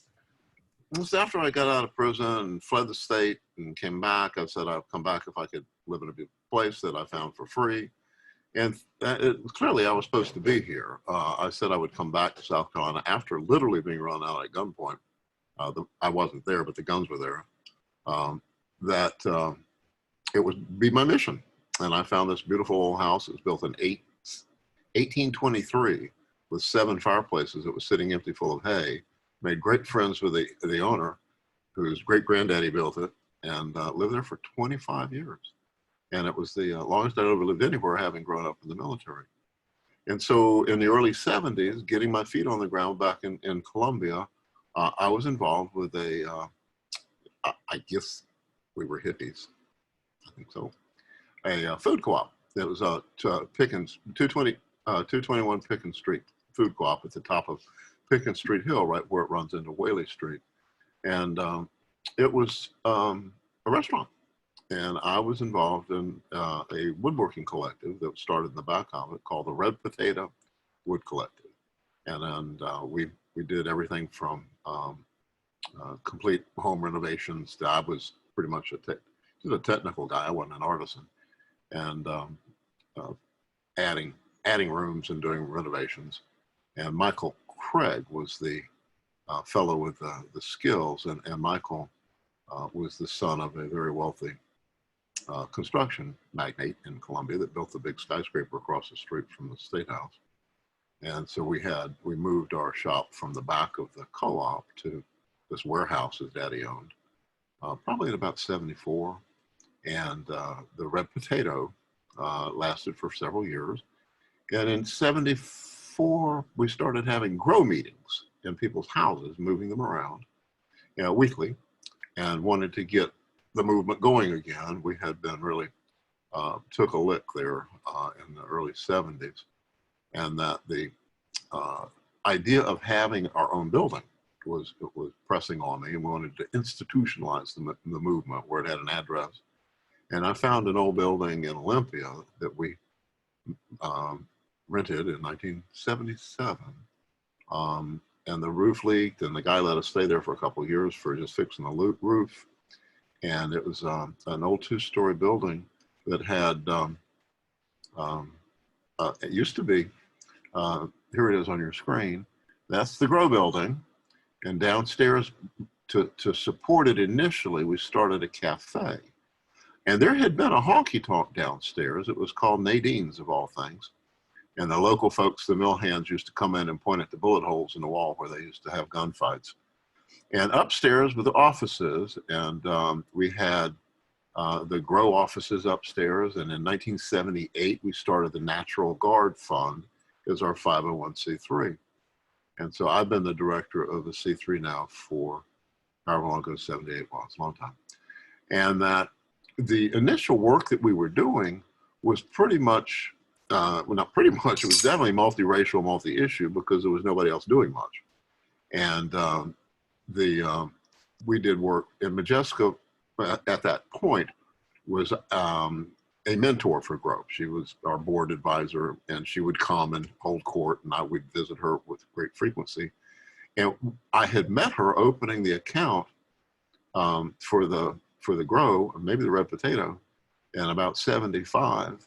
it was after I got out of prison and fled the state and came back. I said I'd come back if I could live in a beautiful place that I found for free. And clearly I was supposed to be here. I said I would come back to South Carolina after literally being run out at gunpoint. I wasn't there, but the guns were there. It would be my mission. And I found this beautiful old house. It was built in 1823 with 7 fireplaces. It was sitting empty full of hay. Made great friends with the owner, whose great granddaddy built it, and lived there for 25 years. And it was the longest I'd ever lived anywhere, having grown up in the military. And so in the early 70s, getting my feet on the ground back in Columbia, I was involved with I guess we were hippies, I think so, a food co-op. It was 221 Pickens Street food co-op at the top of Pickens Street Hill, right where it runs into Whaley Street. And it was a restaurant. And I was involved in a woodworking collective that started in the back of it called the Red Potato Wood Collective. And we did everything from complete home renovations to, I was pretty much a technical guy. I wasn't an artisan. And adding rooms and doing renovations. And Michael Craig was the fellow with the skills. And Michael was the son of a very wealthy construction magnate in Columbia that built the big skyscraper across the street from the State House. And so we moved our shop from the back of the co-op to this warehouse his daddy owned, probably in about 74. And the Red Potato lasted for several years. And in 74, we started having GROW meetings in people's houses, moving them around weekly, and wanted to get the movement going again. We had been really took a lick there in the early 70s, and that the idea of having our own building was pressing on me, and we wanted to institutionalize the movement where it had an address. And I found an old building in Olympia that we rented in 1977, and the roof leaked, and the guy let us stay there for a couple of years for just fixing the roof. And it was an old 2-story building that had, it used to be, here it is on your screen, that's the GROW building. And downstairs, to support it initially, we started a cafe. And there had been a honky tonk downstairs. It was called Nadine's, of all things. And the local folks, the mill hands, used to come in and point at the bullet holes in the wall where they used to have gunfights. And upstairs were the offices, and we had the grow offices upstairs. And in 1978, we started the Natural Guard Fund as our 501c3. And so I've been the director of the C3 now for however long ago, 78 was, a long time. And that the initial work that we were doing was pretty much, well, not pretty much, it was definitely multiracial, multi-issue, because there was nobody else doing much. And we did work, and Modjeska at that point was a mentor for GROW. She was our board advisor, and she would come and hold court, and I would visit her with great frequency. And I had met her opening the account for the GROW, or maybe the Red Potato, in about 75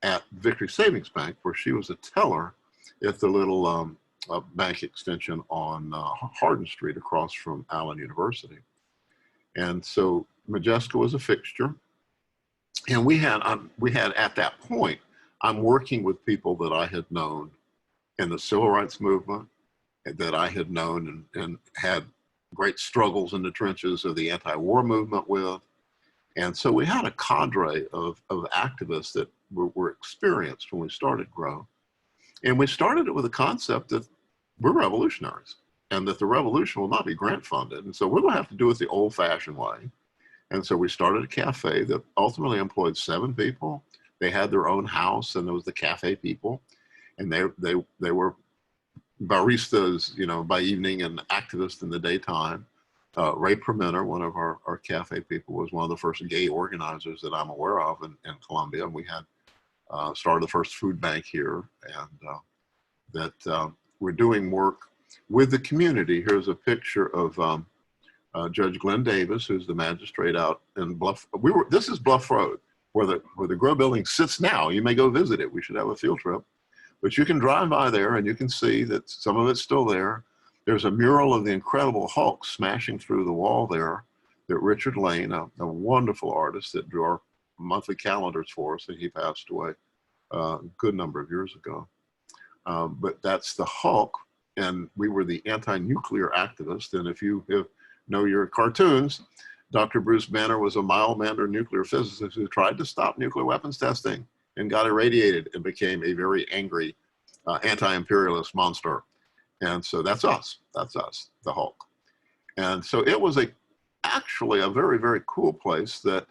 at Victory Savings Bank, where she was a teller at the little bank extension on Hardin Street across from Allen University. And so Modjeska was a fixture. And we had at that point, I'm working with people that I had known in the civil rights movement, that I had known and had great struggles in the trenches of the anti-war movement with. And so we had a cadre of activists that were experienced when we started GROW. And we started it with a concept that we're revolutionaries and that the revolution will not be grant funded. And so we're going to have to do it the old fashioned way. And so we started a cafe that ultimately employed 7 people. They had their own house, and there was the cafe people. And they were baristas, you know, by evening and activists in the daytime. Ray Permenter, one of our cafe people, was one of the first gay organizers that I'm aware of in Columbia. And we had started the first food bank here, and that we're doing work with the community. Here's a picture of Judge Glenn Davis, who's the magistrate out in Bluff. This is Bluff Road, where the GROW building sits now. You may go visit it. We should have a field trip. But you can drive by there and you can see that some of it's still there. There's a mural of the Incredible Hulk smashing through the wall there that Richard Lane, a wonderful artist that drew our monthly calendars for us, and he passed away a good number of years ago. But that's the Hulk, and we were the anti-nuclear activist. And if you know your cartoons, Dr. Bruce Banner was a mild-mannered nuclear physicist who tried to stop nuclear weapons testing and got irradiated and became a very angry anti-imperialist monster. And so that's us, the Hulk. And so it was actually a very, very cool place that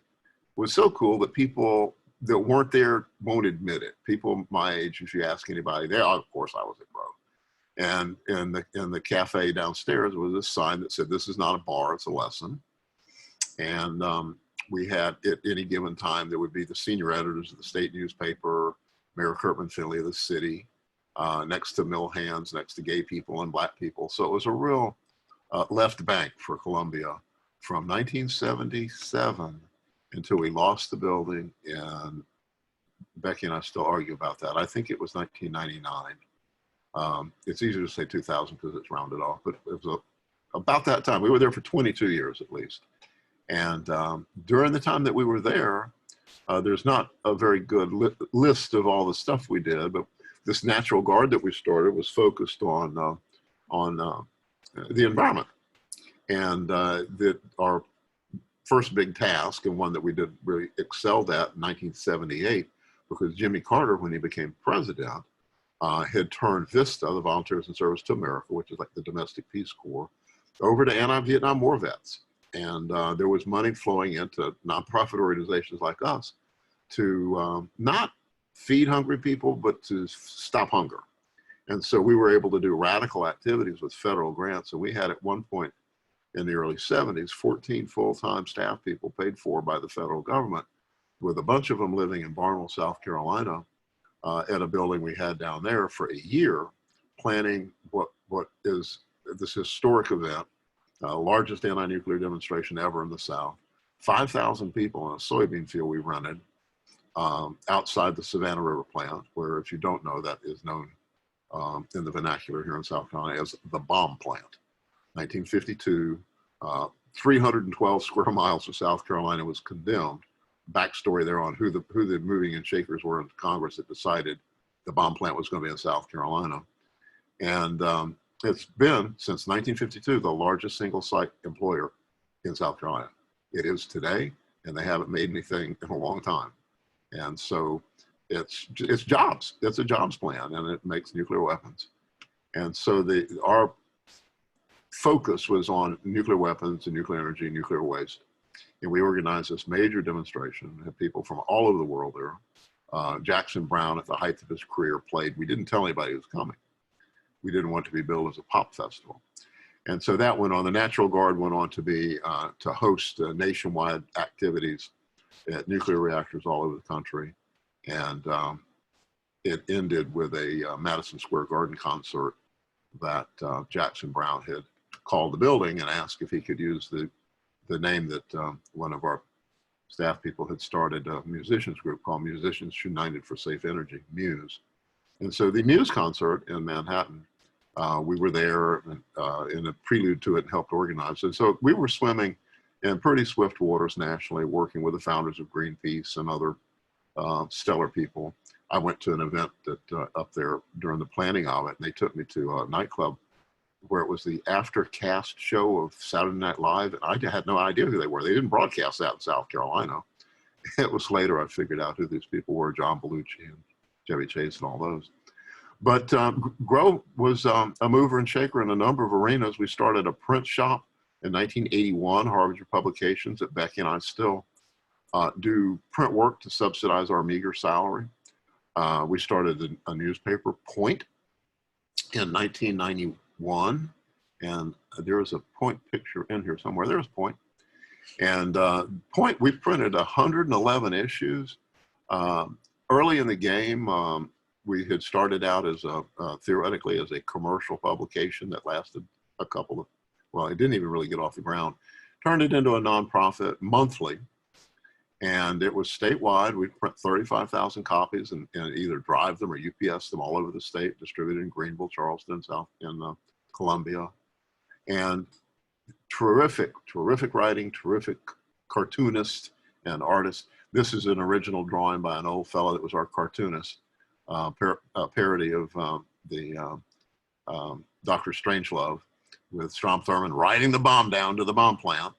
was so cool that people that weren't there won't admit it. People my age, if you ask anybody, there, of course I was at GROW. And in the cafe downstairs was a sign that said, "This is not a bar, it's a lesson." And we had, at any given time, there would be the senior editors of the state newspaper, Mayor Kirkman Finley of the city, next to mill hands, next to gay people and black people. So it was a real left bank for Columbia from 1977 until we lost the building. And Becky and I still argue about that. I think it was 1999. It's easier to say 2000 because it's rounded off, but it was about that time. We were there for 22 years at least. And during the time that we were there, there's not a very good list of all the stuff we did, but this Natural Guard that we started was focused on the environment. And that our first big task, and one that we did really excelled at in 1978, because Jimmy Carter, when he became president, had turned VISTA, the Volunteers in Service to America, which is like the domestic Peace Corps, over to anti-Vietnam War vets. And there was money flowing into nonprofit organizations like us to not feed hungry people, but to stop hunger. And so we were able to do radical activities with federal grants. And we had at one point in the early 70s, 14 full-time staff people paid for by the federal government, with a bunch of them living in Barnwell, South Carolina, at a building we had down there for a year, planning what is this historic event, largest anti-nuclear demonstration ever in the South. 5,000 people in a soybean field we rented outside the Savannah River plant, where, if you don't know, that is known in the vernacular here in South Carolina as the bomb plant. 1952, 312 square miles of South Carolina was condemned. Backstory there on who the moving and shakers were in Congress that decided the bomb plant was going to be in South Carolina. And it's been, since 1952, the largest single site employer in South Carolina. It is today, and they haven't made anything in a long time. And so it's jobs. It's a jobs plan, and it makes nuclear weapons. And so our focus was on nuclear weapons and nuclear energy, nuclear waste. And we organized this major demonstration. We had people from all over the world there. Jackson Browne, at the height of his career, played. We didn't tell anybody he was coming. We didn't want it to be billed as a pop festival. And so that went on. The National Guard went on to be to host nationwide activities at nuclear reactors all over the country. And it ended with a Madison Square Garden concert that Jackson Browne had called the building and asked if he could use the name that one of our staff people had started a musicians group called Musicians United for Safe Energy, Muse. And so the Muse concert in Manhattan, we were there in a prelude to it and helped organize. And so we were swimming in pretty swift waters nationally, working with the founders of Greenpeace and other stellar people. I went to an event that up there during the planning of it, and they took me to a nightclub where it was the after cast show of Saturday Night Live. And I had no idea who they were. They didn't broadcast that in South Carolina. It was later I figured out who these people were, John Belushi and Chevy Chase and all those. But GROW was a mover and shaker in a number of arenas. We started a print shop in 1981, Harbinger Publications, that Becky and I still do print work to subsidize our meager salary. We started a newspaper, Point, in 1991. And there was a Point picture in here somewhere. There's Point. And Point, we printed 111 issues. Early in the game, we had started out as theoretically as a commercial publication that lasted a couple of, well, it didn't even really get off the ground. Turned it into a nonprofit monthly, and it was statewide. We print 35,000 copies and either drive them or UPS them all over the state, distributed in Greenville, Charleston, South in Columbia. And terrific writing, terrific cartoonist and artist. This is an original drawing by an old fellow that was our cartoonist. Parody of Dr. Strangelove with Strom Thurmond writing the bomb down to the bomb plant.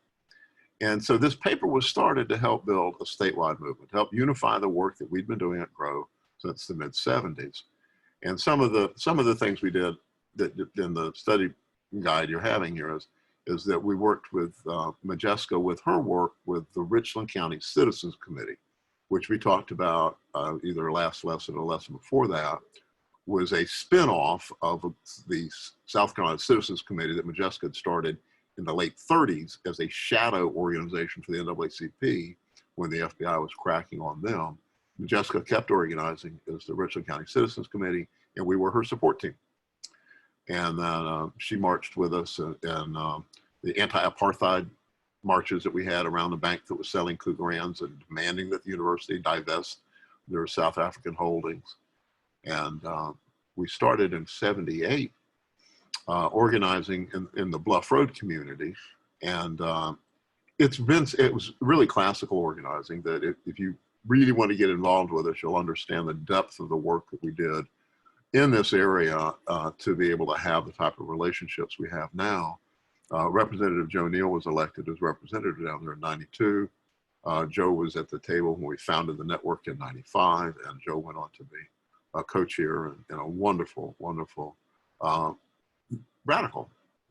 And so this paper was started to help build a statewide movement, to help unify the work that we'd been doing at GROW since the mid-70s. And some of the things we did that in the study guide you're having here is that we worked with Modjeska with her work with the Richland County Citizens Committee, which we talked about either last lesson or lesson before that, was a spinoff of the South Carolina Citizens Committee that Modjeska had started in the late 30s as a shadow organization for the NAACP when the FBI was cracking on them. Modjeska kept organizing as the Richland County Citizens Committee, and we were her support team. And then she marched with us in the anti-apartheid marches that we had around the bank that was selling Cougarans and demanding that the university divest their South African holdings. And we started in '78 organizing in the Bluff Road community. And it was really classical organizing that if you really want to get involved with us, you'll understand the depth of the work that we did in this area to be able to have the type of relationships we have now. Representative Joe Neal was elected as representative down there in '92. Joe was at the table when we founded the network in '95, and Joe went on to be a co-chair and a wonderful, wonderful, radical,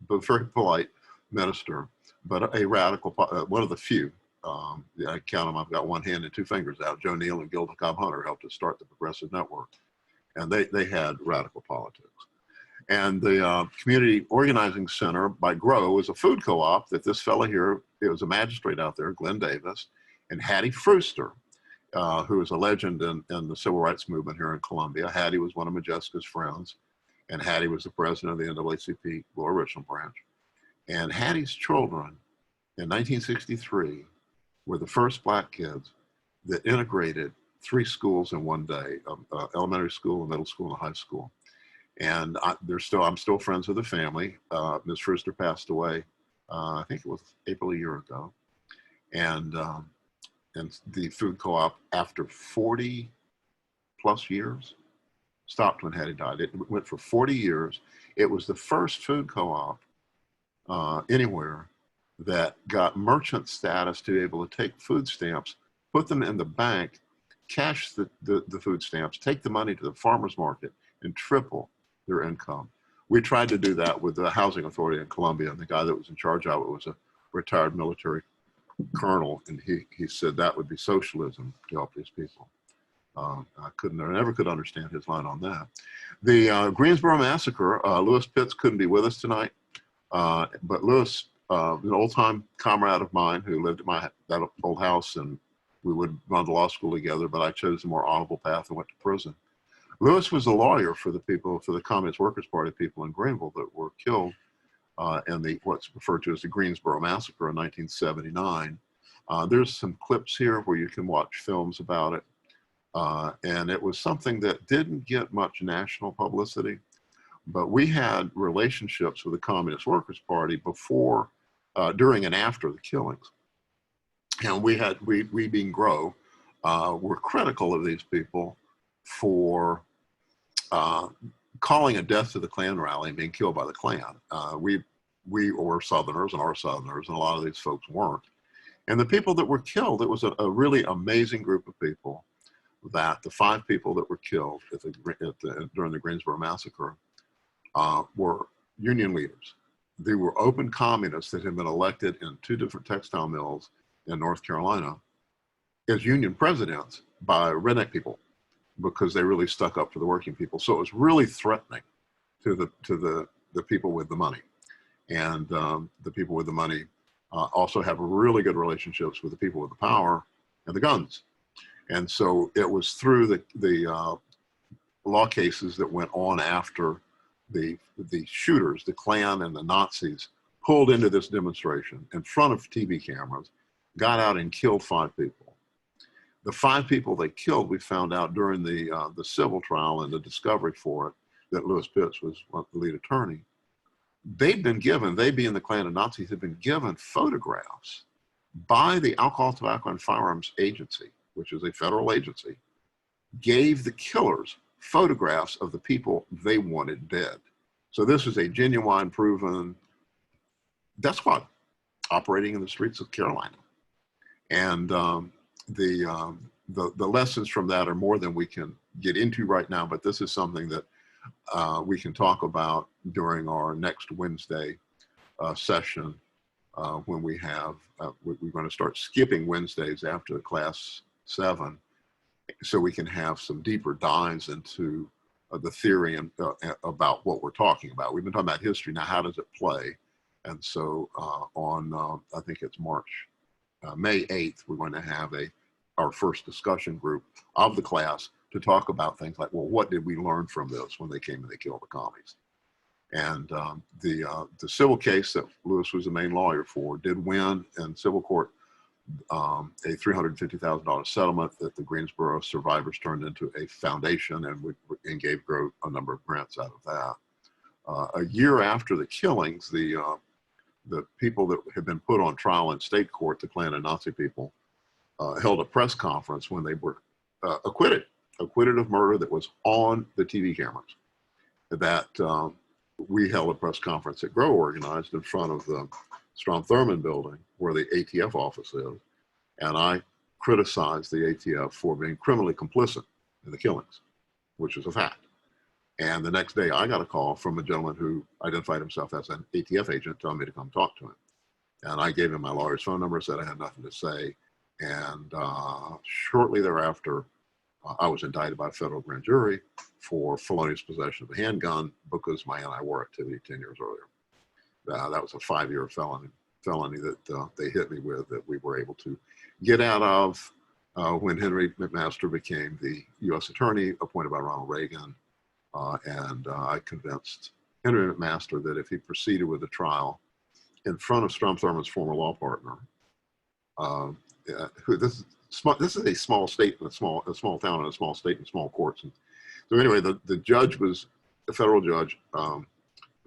but very polite minister, but a radical, one of the few. I count them, I've got one hand and two fingers out. Joe Neal and Gilda Cobb-Hunter helped us start the Progressive Network, and they had radical politics. And the Community Organizing Center by GROW is a food co-op that this fellow here, it was a magistrate out there, Glenn Davis, and Hattie Frewster, who is a legend in the civil rights movement here in Columbia. Hattie was one of Modjeska's friends, and Hattie was the president of the NAACP Lower Richland branch. And Hattie's children in 1963 were the first Black kids that integrated 3 schools in one day, elementary school, a middle school, and a high school. And I'm still friends with the family. Ms. Frister passed away, I think it was April a year ago. And the food co-op, after 40 plus years, stopped when Hattie died. It went for 40 years. It was the first food co-op anywhere that got merchant status to be able to take food stamps, put them in the bank, cash the food stamps, take the money to the farmer's market, and triple their income. We tried to do that with the housing authority in Columbia, and the guy that was in charge of it was a retired military colonel, and he said that would be socialism to help these people. I never could understand his line on that. The Greensboro Massacre, Lewis Pitts couldn't be with us tonight, but Lewis, an old-time comrade of mine who lived at that old house, and we would run to law school together, but I chose a more honorable path and went to prison. Lewis was a lawyer for the Communist Workers' Party people in Greenville that were killed in what's referred to as the Greensboro Massacre in 1979. There's some clips here where you can watch films about it. And it was something that didn't get much national publicity, but we had relationships with the Communist Workers' Party before, during and after the killings. And we being GROW, were critical of these people for calling a death to the Klan rally and being killed by the Klan. We were Southerners and are Southerners, and a lot of these folks weren't. And the people that were killed, it was a really amazing group of people. That the 5 people that were killed during the Greensboro Massacre were union leaders. They were open communists that had been elected in 2 different textile mills in North Carolina as union presidents by redneck people because they really stuck up for the working people. So it was really threatening to the people with the money. And the people with the money also have really good relationships with the people with the power and the guns. And so it was through the law cases that went on after the shooters, the Klan and the Nazis, pulled into this demonstration in front of TV cameras, got out and killed 5 people. The 5 people they killed, we found out during the civil trial and the discovery for it, that Lewis Pitts was the lead attorney. They being the Klan and Nazis, had been given photographs by the Alcohol, Tobacco, and Firearms Agency, which is a federal agency, gave the killers photographs of the people they wanted dead. So this is a genuine, proven death squad operating in the streets of Carolina. And the lessons from that are more than we can get into right now, but this is something that we can talk about during our next Wednesday session when we have, we're going to start skipping Wednesdays after the class 7, so we can have some deeper dives into the theory and about what we're talking about. We've been talking about history. Now, how does it play? And so on, I think it's May 8th, we're going to have our first discussion group of the class to talk about things like, well, what did we learn from this when they came and they killed the commies? And the civil case that Lewis was the main lawyer for did win in civil court a $350,000 settlement that the Greensboro survivors turned into a foundation, and gave GROW a number of grants out of that. A year after the killings, the people that had been put on trial in state court, the Klan and Nazi people, held a press conference when they were acquitted of murder that was on the TV cameras. That we held a press conference that GROW organized in front of the Strom Thurmond building where the ATF office is. And I criticized the ATF for being criminally complicit in the killings, which is a fact. And the next day I got a call from a gentleman who identified himself as an ATF agent telling me to come talk to him. And I gave him my lawyer's phone number, said I had nothing to say. And shortly thereafter, I was indicted by a federal grand jury for felonious possession of a handgun because my anti-war activity 10 years earlier. That was a 5-year felony that they hit me with, that we were able to get out of when Henry McMaster became the U.S. attorney appointed by Ronald Reagan. And I convinced Henry McMaster that if he proceeded with the trial in front of Strom Thurmond's former law partner, this is a small state and a small town and a small state and small courts. And so anyway, the judge was a federal judge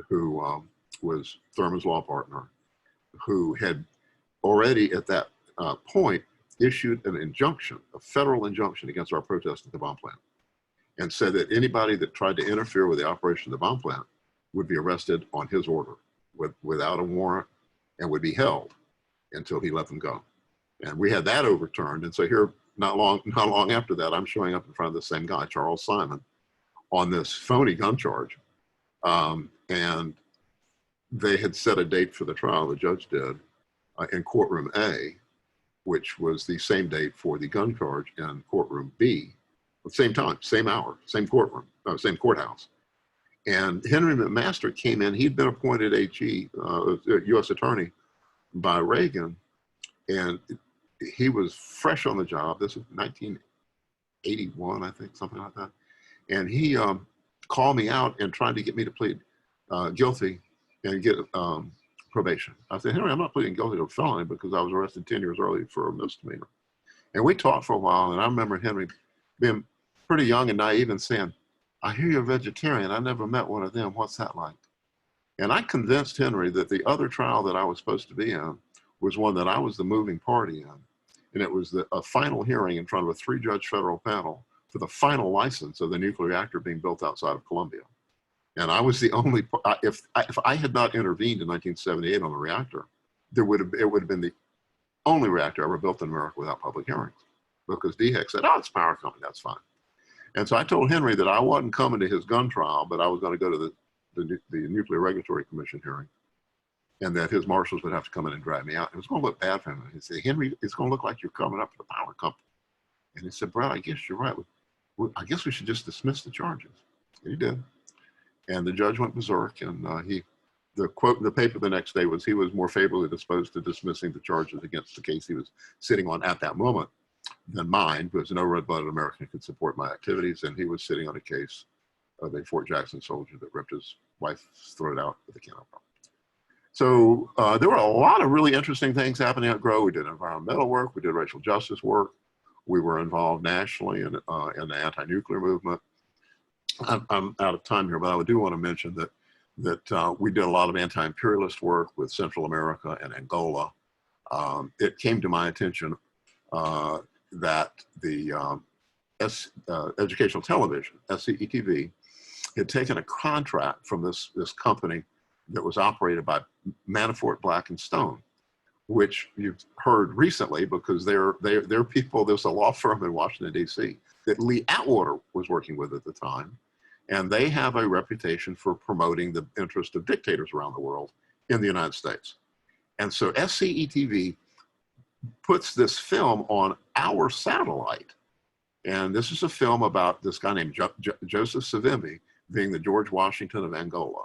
who was Thurman's law partner, who had already at that point issued an injunction, a federal injunction against our protest at the bomb plant, and said that anybody that tried to interfere with the operation of the bomb plant would be arrested on his order without a warrant and would be held until he let them go. And we had that overturned. And so here, not long after that, I'm showing up in front of the same guy, Charles Simon, on this phony gun charge. And they had set a date for the trial, the judge did, in courtroom A, which was the same date for the gun charge in courtroom B, at the same time, same hour, same courtroom, same courthouse. And Henry McMaster came in. He'd been appointed U.S. attorney by Reagan, and he was fresh on the job. This was 1981, I think, something like that. And he called me out and tried to get me to plead guilty and get probation. I said, Henry, I'm not pleading guilty to a felony because I was arrested 10 years early for a misdemeanor. And we talked for a while, and I remember Henry being pretty young and naive and saying, I hear you're a vegetarian. I never met one of them. What's that like? And I convinced Henry that the other trial that I was supposed to be in was one that I was the moving party in. And it was a final hearing in front of a 3-judge federal panel for the final license of the nuclear reactor being built outside of Columbia. And I was the only, if I had not intervened in 1978 on the reactor, it would have been the only reactor ever built in America without public hearings, because DHEC said, oh, it's a power company, that's fine. And so I told Henry that I wasn't coming to his gun trial, but I was going to go to the Nuclear Regulatory Commission hearing, and that his marshals would have to come in and drag me out. It was going to look bad for him. He said, Henry, it's going to look like you're coming up to the power company. And he said, Brad, I guess you're right. I guess we should just dismiss the charges. And he did. And the judge went berserk, and the quote in the paper the next day was he was more favorably disposed to dismissing the charges against the case he was sitting on at that moment than mine, because no red-blooded American could support my activities, and he was sitting on a case of a Fort Jackson soldier that ripped his wife's throat out with a can of rum. So there were a lot of really interesting things happening at GROW. We did environmental work, we did racial justice work, we were involved nationally in the anti-nuclear movement. I'm out of time here, but I do want to mention that we did a lot of anti-imperialist work with Central America and Angola. It came to my attention that the educational television, SCETV, had taken a contract from this company that was operated by Manafort, Black and Stone, which you've heard recently because they're people. There's a law firm in Washington, D.C. that Lee Atwater was working with at the time. And they have a reputation for promoting the interest of dictators around the world in the United States. And so SCETV puts this film on our satellite. And this is a film about this guy named Joseph Savimbi being the George Washington of Angola.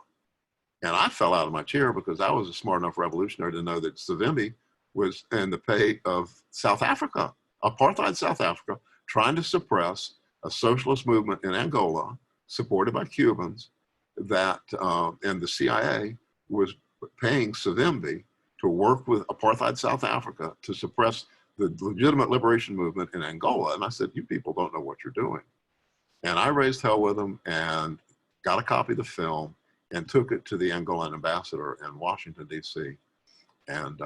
And I fell out of my chair because I was a smart enough revolutionary to know that Savimbi was in the pay of South Africa, apartheid South Africa, trying to suppress a socialist movement in Angola supported by Cubans, that and the CIA was paying Savimbi to work with apartheid South Africa to suppress the legitimate liberation movement in Angola. And I said, you people don't know what you're doing. And I raised hell with them and got a copy of the film and took it to the Angolan ambassador in Washington, D.C. And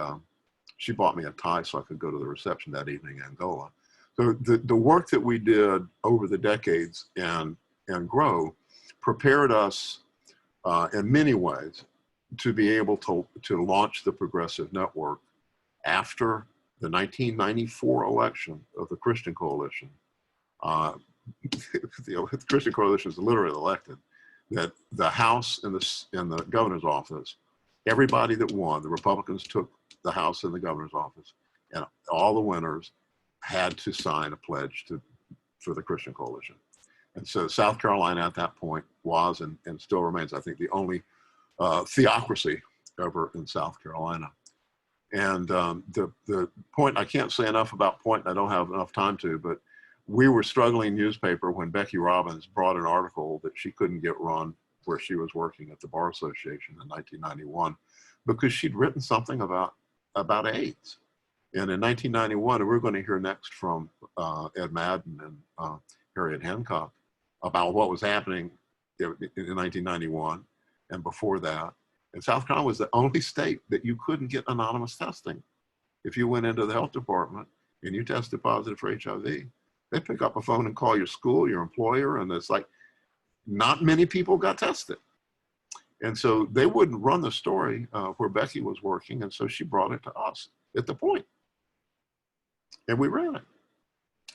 she bought me a tie so I could go to the reception that evening in Angola. So the work that we did over the decades and GROW prepared us in many ways to be able to launch the Progressive Network after the 1994 election of the Christian Coalition. The Christian Coalition is literally elected, that the House and the governor's office, everybody that won, the Republicans took the House and the governor's office, and all the winners had to sign a pledge for the Christian Coalition. And so South Carolina at that point was and still remains, I think, the only theocracy ever in South Carolina. And the point, I can't say enough about point, I don't have enough time to, but we were struggling newspaper when Becky Robbins brought an article that she couldn't get run where she was working at the Bar Association in 1991 because she'd written something about AIDS. And in 1991, and we're going to hear next from Ed Madden and Harriet Hancock about what was happening in 1991 and before that. And South Carolina was the only state that you couldn't get anonymous testing. If you went into the health department and you tested positive for HIV, they pick up a phone and call your school, your employer, and it's like not many people got tested. And so they wouldn't run the story where Becky was working, and so she brought it to us at the point. And we ran it.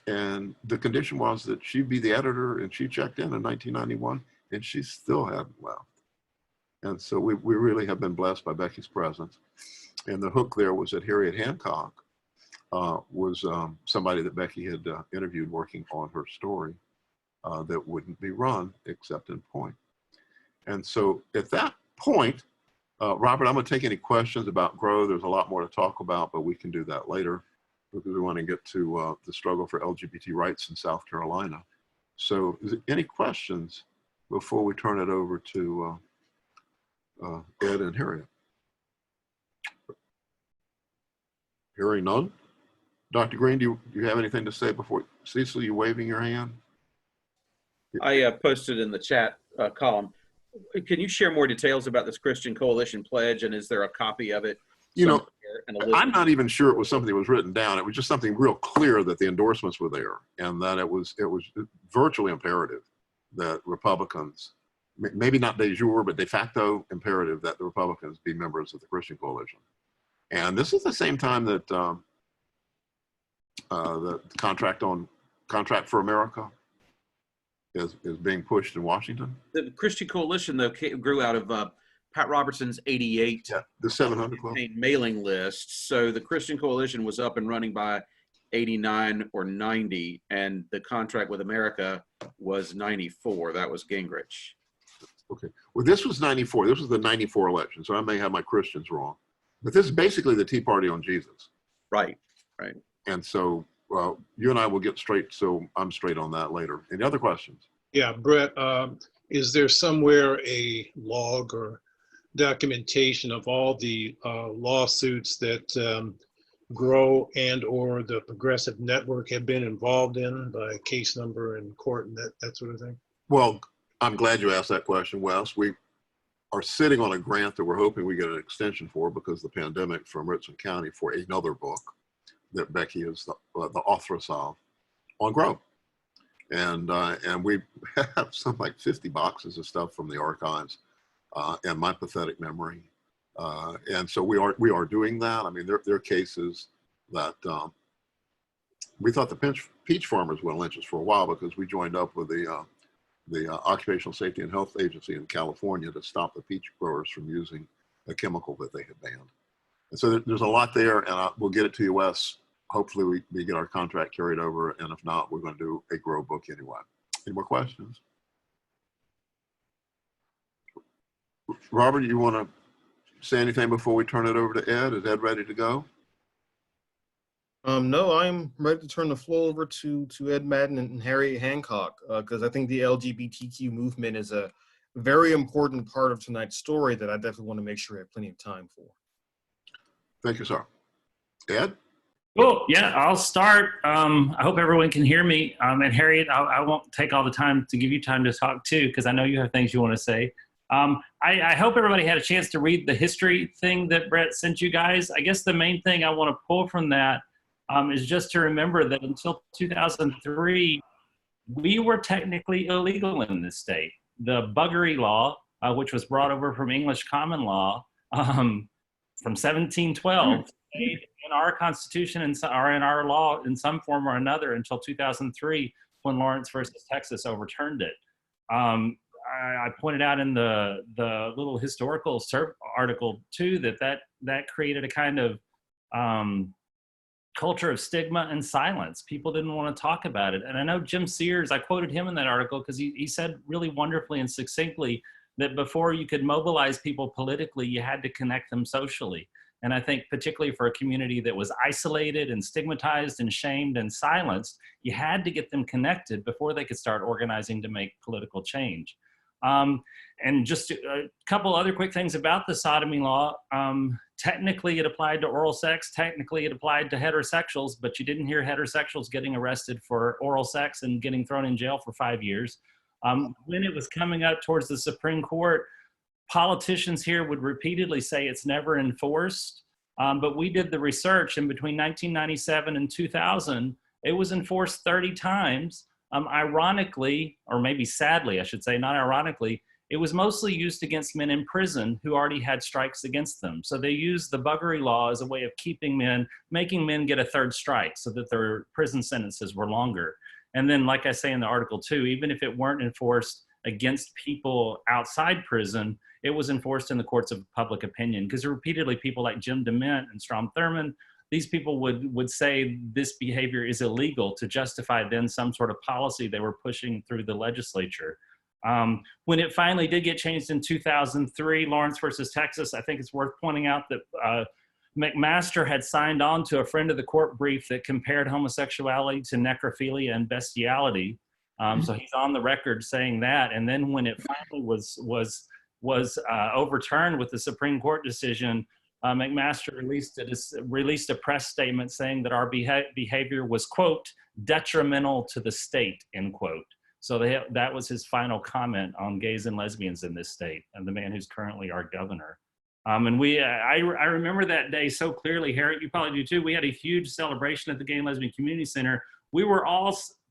And the condition was that she'd be the editor, and she checked in 1991, and she still hadn't left. And so we really have been blessed by Becky's presence. And the hook there was that Harriet Hancock was somebody that Becky had interviewed working on her story that wouldn't be run except in point. And so at that point, Robert, I'm going to take any questions about GROW. There's a lot more to talk about, but we can do that later because we want to get to the struggle for LGBT rights in South Carolina. So is there any questions before we turn it over to Ed and Harriet? Hearing none. Dr. Greene, do you have anything to say before? Cecil, you waving your hand? I posted in the chat column. Can you share more details about this Christian Coalition pledge, and is there a copy of it? You know, I'm not even sure it was something that was written down. It was just something real clear that the endorsements were there, and that it was virtually imperative that Republicans, maybe not de jure, but de facto imperative that the Republicans be members of the Christian Coalition. And this is the same time that the Contract for America is being pushed in Washington. The Christian Coalition, though, grew out of Pat Robertson's 88 the 700 Club mailing list. So the Christian Coalition was up and running by 89 or 90, and the Contract with America was 94. That was Gingrich. Okay. Well, this was 94. This was the 94 election, so I may have my Christians wrong. But this is basically the Tea Party on Jesus. Right, right. And so you and I will get straight, so I'm straight on that later. Any other questions? Yeah, Brett, is there somewhere a log or documentation of all the lawsuits that GROW and or the Progressive Network have been involved in by case number and court and that sort of thing? Well, I'm glad you asked that question, Wes. We are sitting on a grant that we're hoping we get an extension for because of the pandemic from Richland County for another book that Becky is the authoress of on GROW. And we have some like 50 boxes of stuff from the archives and my pathetic memory. And so we are doing that. I mean, there are cases that we thought the peach farmers were lynchers for a while because we joined up with the Occupational Safety and Health Agency in California to stop the peach growers from using a chemical that they had banned. And so there's a lot there, and we'll get it to you, Wes. Hopefully we get our contract carried over, and if not, we're going to do a GROW book anyway. Any more questions? Robert, you want to say anything before we turn it over to Ed? Is Ed ready to go? No, I'm ready to turn the floor over to Ed Madden and Harriet Hancock, because I think the LGBTQ movement is a very important part of tonight's story that I definitely want to make sure I have plenty of time for. Thank you, sir. Ed? Cool. Yeah, I'll start. I hope everyone can hear me. And Harriet, I won't take all the time to give you time to talk too, because I know you have things you want to say. I hope everybody had a chance to read the history thing that Brett sent you guys. I guess the main thing I want to pull from that is just to remember that until 2003, we were technically illegal in this state. The Buggery Law, which was brought over from English common law from 1712, stayed in our Constitution or in our law in some form or another until 2003 when Lawrence versus Texas overturned it. I pointed out in the little historical article too that created a kind of culture of stigma and silence. People didn't want to talk about it. And I know Jim Sears, I quoted him in that article because he said really wonderfully and succinctly that before you could mobilize people politically, you had to connect them socially. And I think particularly for a community that was isolated and stigmatized and shamed and silenced, you had to get them connected before they could start organizing to make political change. And just a couple other quick things about the Sodomy Law. Technically it applied to oral sex, technically it applied to heterosexuals, but you didn't hear heterosexuals getting arrested for oral sex and getting thrown in jail for 5 years. When it was coming up towards the Supreme Court, politicians here would repeatedly say it's never enforced. But we did the research, and between 1997 and 2000, it was enforced 30 times. Ironically, or maybe sadly, I should say, not ironically, it was mostly used against men in prison who already had strikes against them. So they used the buggery law as a way of keeping men, making men get a third strike so that their prison sentences were longer. And then, like I say in the article too, even if it weren't enforced against people outside prison, it was enforced in the courts of public opinion, because repeatedly people like Jim DeMint and Strom Thurmond, these people would say this behavior is illegal to justify then some sort of policy they were pushing through the legislature. When it finally did get changed in 2003, Lawrence versus Texas, I think it's worth pointing out that McMaster had signed on to a friend of the court brief that compared homosexuality to necrophilia and bestiality. So he's on the record saying that. And then when it finally was overturned with the Supreme Court decision, McMaster released a press statement saying that our behavior was, quote, detrimental to the state, end quote. So that was his final comment on gays and lesbians in this state, and the man who's currently our governor. And I remember that day so clearly. Harriet, you probably do too. We had a huge celebration at the Gay and Lesbian Community Center.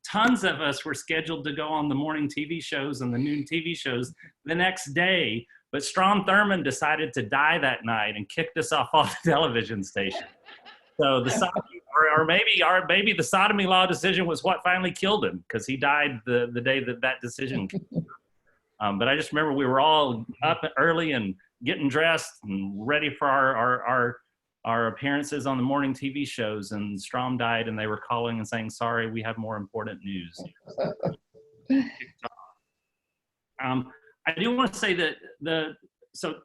Tons of us were scheduled to go on the morning TV shows and the noon TV shows the next day, but Strom Thurmond decided to die that night and kicked us off all the television stations. So maybe the Sodomy Law decision was what finally killed him, because he died the day that decision came. But I just remember we were all up early and getting dressed and ready for our appearances on the morning TV shows, and Strom died, and they were calling and saying, sorry, we have more important news. I do want to say that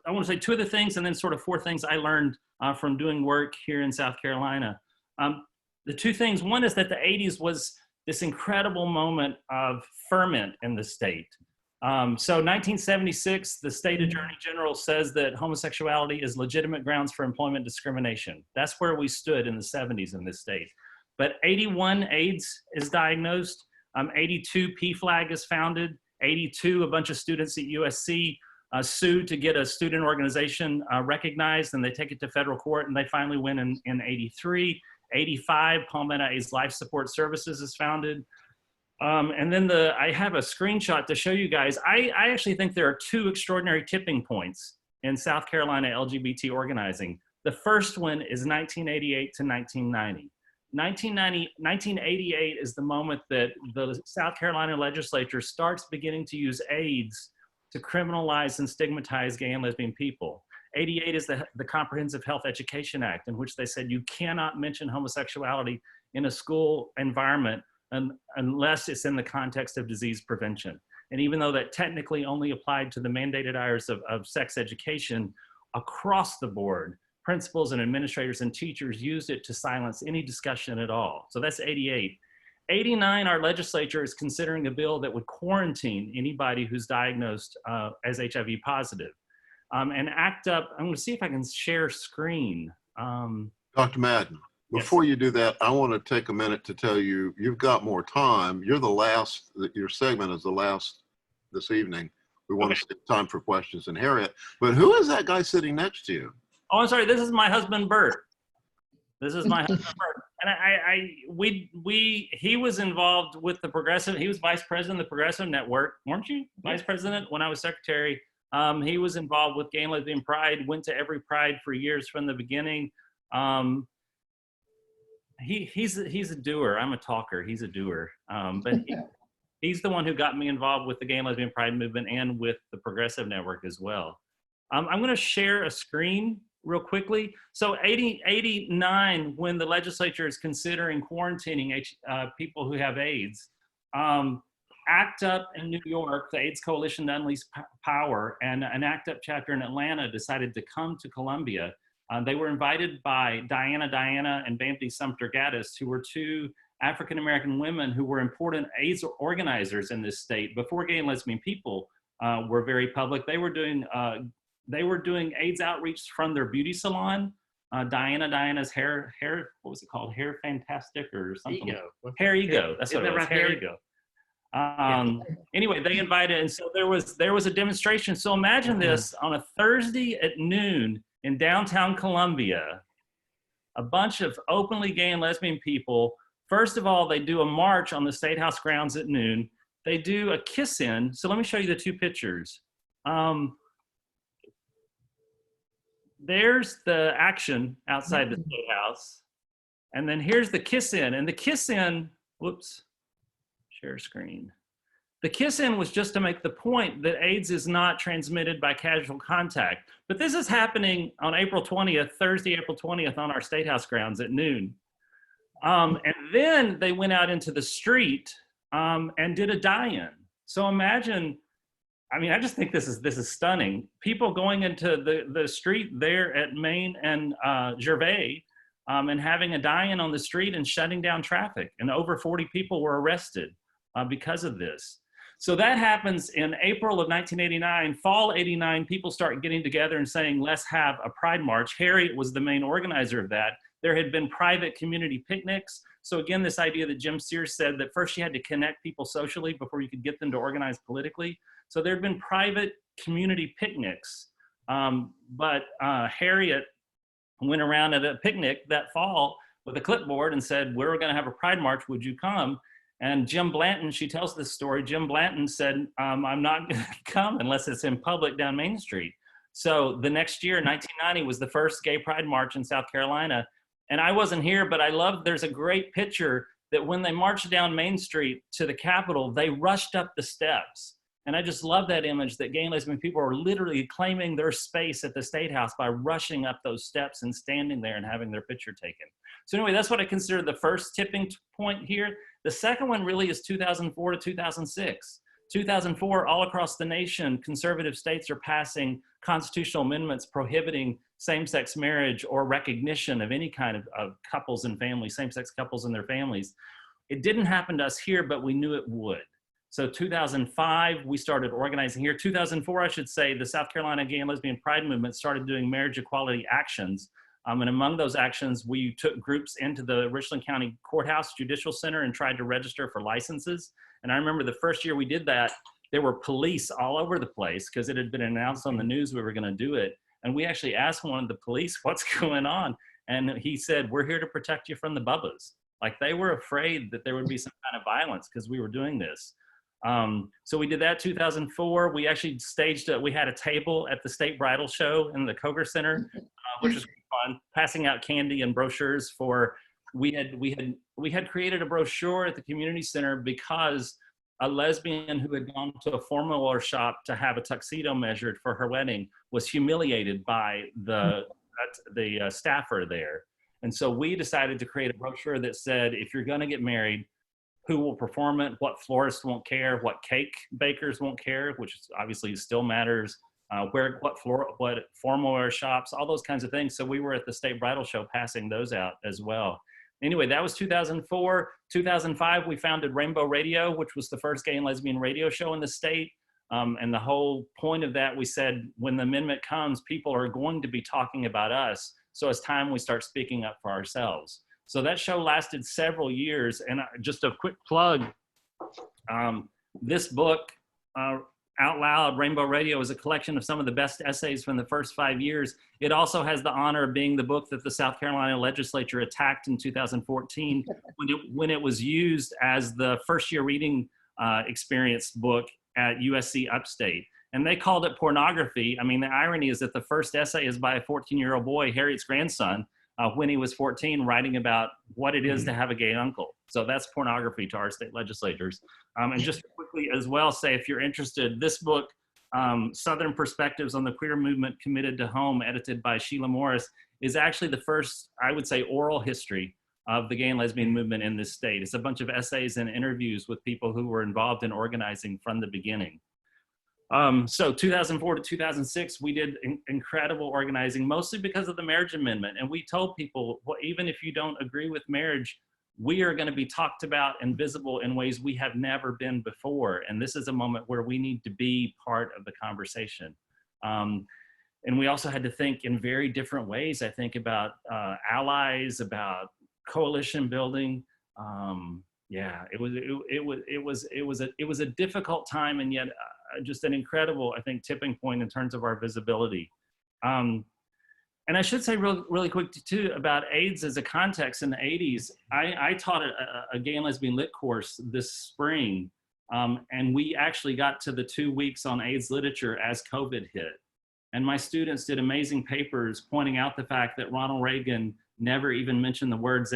I want to say two other things, and then sort of four things I learned from doing work here in South Carolina. The two things, one is that the 80s was this incredible moment of ferment in the state. So 1976, the state attorney general says that homosexuality is legitimate grounds for employment discrimination. That's where we stood in the 70s in this state. But 81, AIDS is diagnosed. 82, PFLAG is founded. 82, a bunch of students at USC sued to get a student organization recognized, and they take it to federal court, and they finally win in 83. 85, Palmetto AIDS Life Support Services is founded. And then I have a screenshot to show you guys. I actually think there are two extraordinary tipping points in South Carolina LGBT organizing. The first one is 1988 to 1990. 1988 is the moment that the South Carolina legislature starts beginning to use AIDS to criminalize and stigmatize gay and lesbian people. 88 is the Comprehensive Health Education Act, in which they said you cannot mention homosexuality in a school environment unless it's in the context of disease prevention. And even though that technically only applied to the mandated hours of sex education, across the board, principals and administrators and teachers used it to silence any discussion at all. So that's 88. 89, our legislature is considering a bill that would quarantine anybody who's diagnosed as HIV positive. And ACT UP, I'm gonna see if I can share screen. Dr. Madden, before you do that, I want to take a minute to tell you, you've got more time. You're the last, your segment is the last this evening. We want to save time for questions and Harriet, but who is that guy sitting next to you? Oh, I'm sorry, this is my husband, Bert. This is my husband, Bert. And he was involved with the Progressive, he was vice president of the Progressive Network, weren't you? Vice president when I was secretary. He was involved with Gay and Lesbian Pride, went to every Pride for years from the beginning. He's a doer. I'm a talker. He's a doer. But he's the one who got me involved with the Gay and Lesbian Pride movement and with the Progressive Network as well. I'm going to share a screen real quickly. So 89, when the legislature is considering quarantining people who have AIDS, ACT UP in New York, the AIDS Coalition to Unleash Power, and an ACT UP chapter in Atlanta decided to come to Columbia. They were invited by Diana and Bambi Sumter Gaddis, who were two African-American women who were important AIDS organizers in this state. Before gay and lesbian people were very public, they were doing AIDS outreach from their beauty salon. Diana's hair, what was it called? Hair Fantastic or something? Ego. Hair Ego, that's what it was, Hair Hair Ego. Anyway, they invited, and so there was a demonstration. So imagine this on a Thursday at noon in downtown Columbia, a bunch of openly gay and lesbian people. First of all, they do a march on the State House grounds at noon. They do a kiss-in. So let me show you the two pictures. There's the action outside the State House. And then here's the kiss-in. And the kiss-in, whoops, share screen. The kiss-in was just to make the point that AIDS is not transmitted by casual contact. But this is happening on April 20th, Thursday, April 20th, on our State House grounds at noon. And then they went out into the street and did a die-in. So imagine, I mean, I just think this is stunning. People going into the street there at Main and Gervais and having a die-in on the street and shutting down traffic. And over 40 people were arrested because of this. So that happens in April of 1989. Fall 89, people start getting together and saying, let's have a Pride March. Harriet was the main organizer of that. There had been private community picnics. So again, this idea that Jim Sears said that first you had to connect people socially before you could get them to organize politically. So there had been private community picnics. But Harriet went around at a picnic that fall with a clipboard and said, we're gonna have a Pride March, would you come? And Jim Blanton, she tells this story, Jim Blanton said, I'm not gonna come unless it's in public down Main Street. So the next year, 1990, was the first gay Pride March in South Carolina. And I wasn't here, but I love, there's a great picture that when they marched down Main Street to the Capitol, they rushed up the steps. And I just love that image that gay and lesbian people are literally claiming their space at the State House by rushing up those steps and standing there and having their picture taken. So anyway, that's what I consider the first tipping point here. The second one really is 2004 to 2006. 2004, all across the nation, conservative states are passing constitutional amendments prohibiting same-sex marriage or recognition of any kind of couples and families, same-sex couples and their families. It didn't happen to us here, but we knew it would. So 2005, we started organizing here. 2004, I should say, the South Carolina Gay and Lesbian Pride Movement started doing marriage equality actions. And among those actions, we took groups into the Richland County Courthouse Judicial Center and tried to register for licenses. And I remember the first year we did that, there were police all over the place because it had been announced on the news we were gonna do it. And we actually asked one of the police, what's going on? And he said, we're here to protect you from the bubbas. Like they were afraid that there would be some kind of violence because we were doing this. So we did that 2004. We actually staged, we had a table at the State Bridal Show in the Coger Center, which was fun, passing out candy and brochures for, we had created a brochure at the community center because a lesbian who had gone to a formal wear shop to have a tuxedo measured for her wedding was humiliated by the staffer there. And so we decided to create a brochure that said, if you're gonna get married, who will perform it, what florists won't care, what cake bakers won't care, which obviously still matters, what formal wear shops, all those kinds of things. So we were at the State Bridal Show passing those out as well. Anyway, that was 2004. 2005, we founded Rainbow Radio, which was the first gay and lesbian radio show in the state. And the whole point of that, we said, when the amendment comes, people are going to be talking about us. So it's time we start speaking up for ourselves. So that show lasted several years. And just a quick plug, this book, Out Loud, Rainbow Radio, is a collection of some of the best essays from the first 5 years. It also has the honor of being the book that the South Carolina legislature attacked in 2014 when it was used as the first year reading experience book at USC Upstate. And they called it pornography. I mean, the irony is that the first essay is by a 14-year-old boy, Harriet's grandson, when he was 14, writing about what it is to have a gay uncle. So that's pornography to our state legislators. And just quickly as well say, if you're interested, this book, Southern Perspectives on the Queer Movement Committed to Home, edited by Sheila Morris, is actually the first, I would say, oral history of the gay and lesbian movement in this state. It's a bunch of essays and interviews with people who were involved in organizing from the beginning. So 2004 to 2006, we did incredible organizing, mostly because of the marriage amendment. And we told people, well, even if you don't agree with marriage, we are going to be talked about and visible in ways we have never been before. And this is a moment where we need to be part of the conversation. And we also had to think in very different ways, I think, about allies, about coalition building. Yeah, it was a difficult time, and yet just an incredible, I think, tipping point in terms of our visibility. And I should say really quick too about AIDS as a context in the 80s. I taught a gay and lesbian lit course this spring, and we actually got to the 2 weeks on AIDS literature as COVID hit. And my students did amazing papers pointing out the fact that Ronald Reagan never even mentioned the word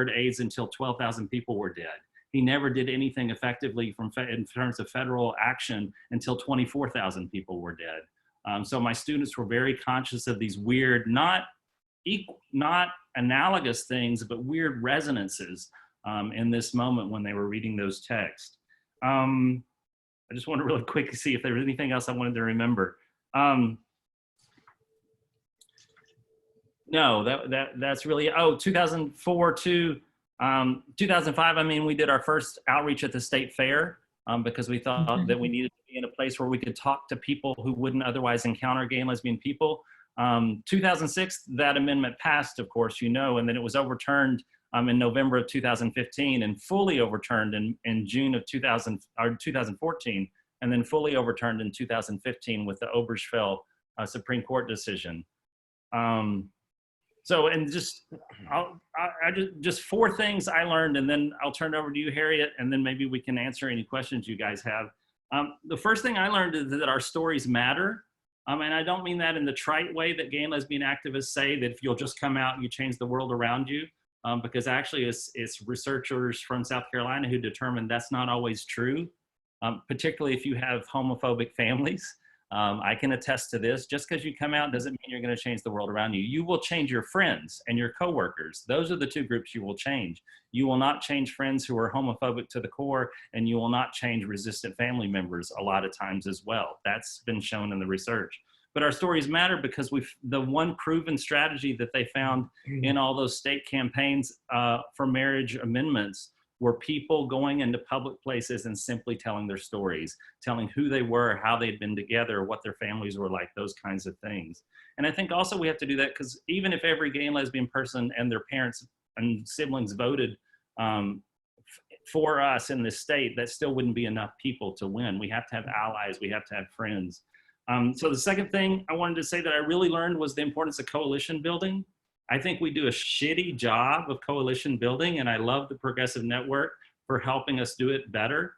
AIDS until 12,000 people were dead. He never did anything effectively in terms of federal action until 24,000 people were dead. So my students were very conscious of these weird, not analogous things, but weird resonances in this moment when they were reading those texts. I just want to really quickly see if there was anything else I wanted to remember. No, that's really, 2004 to 2005, I mean, we did our first outreach at the state fair because we thought that we needed to be in a place where we could talk to people who wouldn't otherwise encounter gay and lesbian people. 2006, that amendment passed, of course, you know, and then it was overturned in November of 2015 and fully overturned in June of 2014, and then fully overturned in 2015 with the Obergefell Supreme Court decision. So, and just 4 things I learned, and then I'll turn it over to you, Harriet, and then maybe we can answer any questions you guys have. The first thing I learned is that our stories matter. And I don't mean that in the trite way that gay and lesbian activists say, that if you'll just come out, you change the world around you. Because actually it's researchers from South Carolina who determined that's not always true, particularly if you have homophobic families. I can attest to this. Just because you come out doesn't mean you're going to change the world around you. You will change your friends and your coworkers. Those are the 2 groups you will change. You will not change friends who are homophobic to the core, and you will not change resistant family members a lot of times as well. That's been shown in the research. But our stories matter because the one proven strategy that they found in all those state campaigns for marriage amendments were people going into public places and simply telling their stories, telling who they were, how they'd been together, what their families were like, those kinds of things. And I think also we have to do that because even if every gay and lesbian person and their parents and siblings voted for us in this state, that still wouldn't be enough people to win. We have to have allies, we have to have friends. So the second thing I wanted to say that I really learned was the importance of coalition building. I think we do a shitty job of coalition building, and I love the Progressive Network for helping us do it better.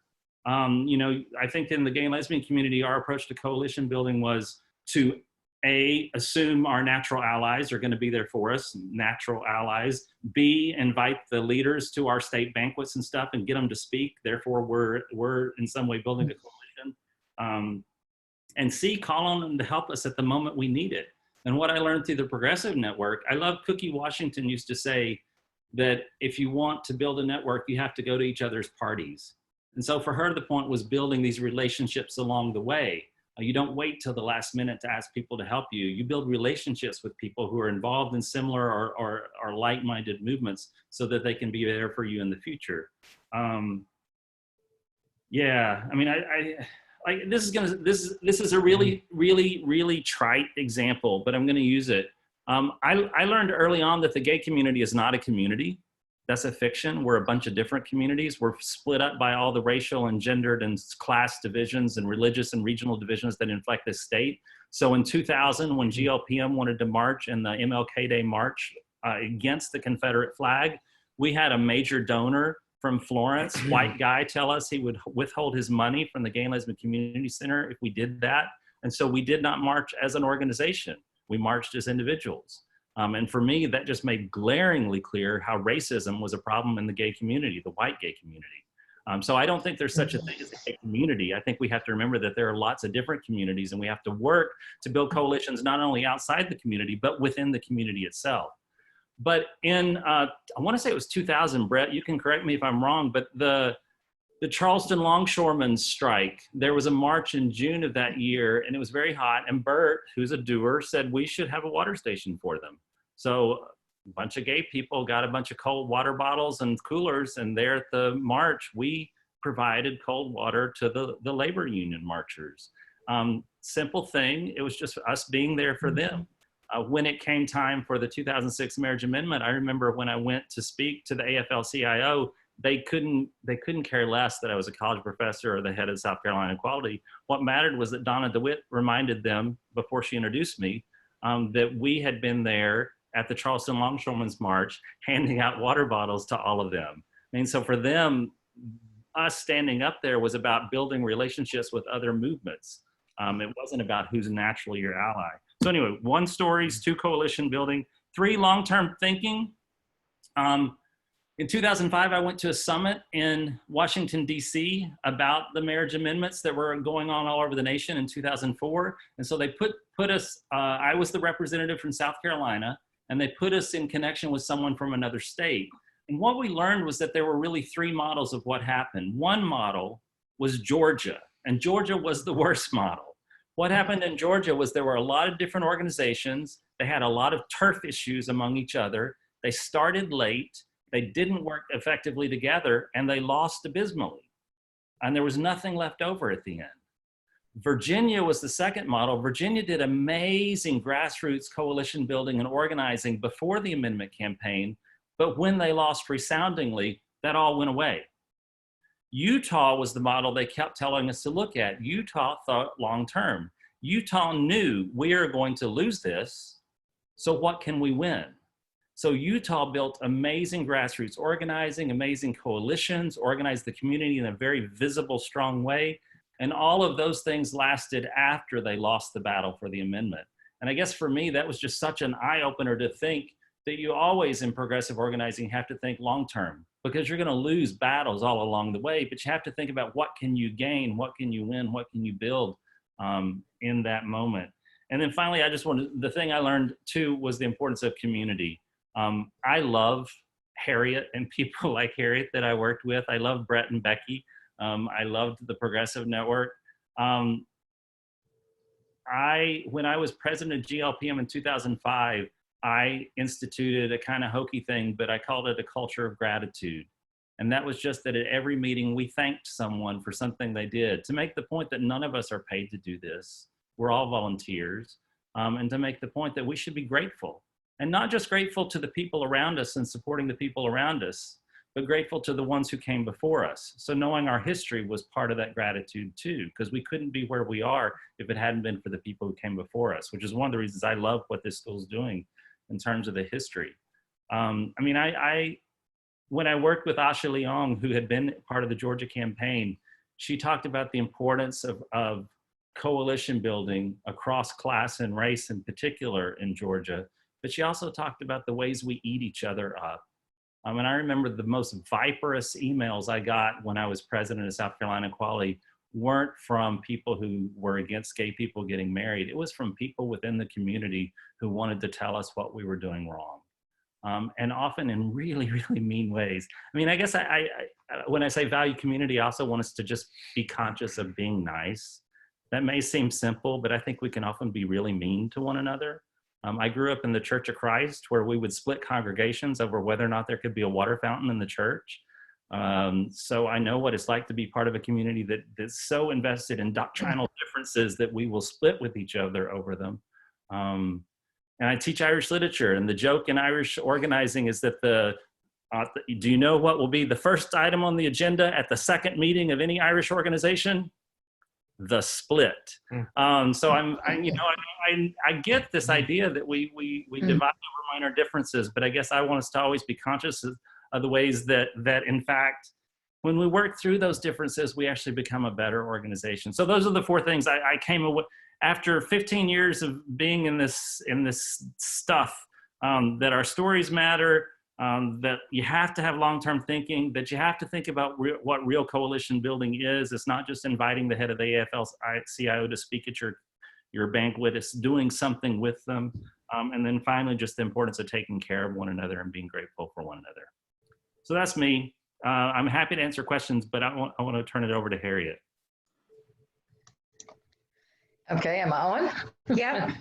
You know, I think in the gay and lesbian community, our approach to coalition building was to A, assume our natural allies are going to be there for us, natural allies. B, invite the leaders to our state banquets and stuff and get them to speak. Therefore, we're in some way building a coalition. And C, call on them to help us at the moment we need it. And what I learned through the Progressive Network, I love Cookie Washington used to say that if you want to build a network, you have to go to each other's parties. And so for her, the point was building these relationships along the way. You don't wait till the last minute to ask people to help you. You build relationships with people who are involved in similar or like-minded movements so that they can be there for you in the future. Yeah, I mean, like this is a really trite example, but I'm going to use it. I learned early on that the gay community is not a community. That's a fiction. We're a bunch of different communities. We're split up by all the racial and gendered and class divisions and religious and regional divisions that inflect this state. So in 2000, when GLPM wanted to march in the MLK Day March against the Confederate flag, we had a major donor from Florence, white guy, tell us he would withhold his money from the Gay and Lesbian Community Center if we did that. And so we did not march as an organization. We marched as individuals. And for me, that just made glaringly clear how racism was a problem in the gay community, the white gay community. So I don't think there's such a thing as a gay community. I think we have to remember that there are lots of different communities, and we have to work to build coalitions not only outside the community, but within the community itself. But in, I want to say it was 2000, Brett, you can correct me if I'm wrong, but the Charleston longshoremen's strike, there was a march in June of that year, and it was very hot, and Bert, who's a doer, said we should have a water station for them. So a bunch of gay people got a bunch of cold water bottles and coolers, and there at the march, we provided cold water to the labor union marchers. Simple thing, it was just us being there for them. When it came time for the 2006 marriage amendment, I remember when I went to speak to the AFL-CIO, they couldn't care less that I was a college professor or the head of South Carolina Equality. What mattered was that Donna DeWitt reminded them before she introduced me that we had been there at the Charleston Longshoremen's March, handing out water bottles to all of them. I mean, so for them, us standing up there was about building relationships with other movements. It wasn't about who's naturally your ally. So anyway, 1 stories, 2 coalition building, 3 long-term thinking. In 2005, I went to a summit in Washington, D.C. about the marriage amendments that were going on all over the nation in 2004. And so they put us, I was the representative from South Carolina, and they put us in connection with someone from another state. And what we learned was that there were really 3 models of what happened. One model was Georgia, and Georgia was the worst model. What happened in Georgia was there were a lot of different organizations. They had a lot of turf issues among each other. They started late. They didn't work effectively together, and they lost abysmally. And there was nothing left over at the end. Virginia was the second model. Virginia did amazing grassroots coalition building and organizing before the amendment campaign, but when they lost resoundingly, that all went away. Utah was the model they kept telling us to look at. Utah thought long-term. Utah knew we are going to lose this, so what can we win? So Utah built amazing grassroots organizing, amazing coalitions, organized the community in a very visible, strong way. And all of those things lasted after they lost the battle for the amendment. And I guess for me, that was just such an eye-opener to think that you always in progressive organizing have to think long-term, because you're gonna lose battles all along the way, but you have to think about what can you gain, what can you win, what can you build in that moment. And then finally, the thing I learned too was the importance of community. I love Harriet and people like Harriet that I worked with. I love Brett and Becky. I loved the Progressive Network. When I was president of GLPM in 2005, I instituted a kind of hokey thing, but I called it a culture of gratitude. And that was just that at every meeting, we thanked someone for something they did, to make the point that none of us are paid to do this. We're all volunteers. And to make the point that we should be grateful. And not just grateful to the people around us and supporting the people around us, but grateful to the ones who came before us. So knowing our history was part of that gratitude too, because we couldn't be where we are if it hadn't been for the people who came before us, which is one of the reasons I love what this school is doing in terms of the history. I mean, when I worked with Asha Leong, who had been part of the Georgia campaign, she talked about the importance of coalition building across class and race in particular in Georgia, but she also talked about the ways we eat each other up. And I remember the most viperous emails I got when I was president of South Carolina Equality weren't from people who were against gay people getting married. It was from people within the community who wanted to tell us what we were doing wrong. And often in really, really mean ways. I mean, I guess when I say value community, I also want us to just be conscious of being nice. That may seem simple, but I think we can often be really mean to one another. I grew up in the Church of Christ, where we would split congregations over whether or not there could be a water fountain in the church. So I know what it's like to be part of a community that's so invested in doctrinal differences that we will split with each other over them. And I teach Irish literature, and the joke in Irish organizing is that do you know what will be the first item on the agenda at the second meeting of any Irish organization? The split. So I get this idea that we divide over minor differences, but I guess I want us to always be conscious of the ways that in fact, when we work through those differences, we actually become a better organization. So those are the 4 things I came away after 15 years of being in this stuff, that our stories matter, that you have to have long-term thinking, that you have to think about what real coalition building is. It's not just inviting the head of the AFL-CIO to speak at your banquet, it's doing something with them. And then finally, just the importance of taking care of one another and being grateful for one another. So that's me. I'm happy to answer questions, but I want to turn it over to Harriet. Okay, am I on? Yeah.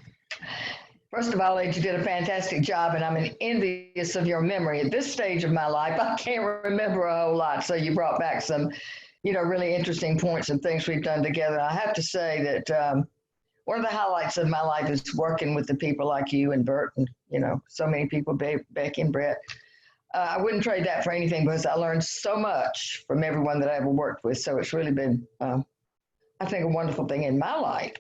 First of all, you did a fantastic job, and I'm envious of your memory. At this stage of my life, I can't remember a whole lot, so you brought back some, really interesting points and things we've done together. I have to say that one of the highlights of my life is working with the people like you and Bert and, so many people, Becky and Brett. I wouldn't trade that for anything because I learned so much from everyone that I ever worked with. So it's really been, I think, a wonderful thing in my life.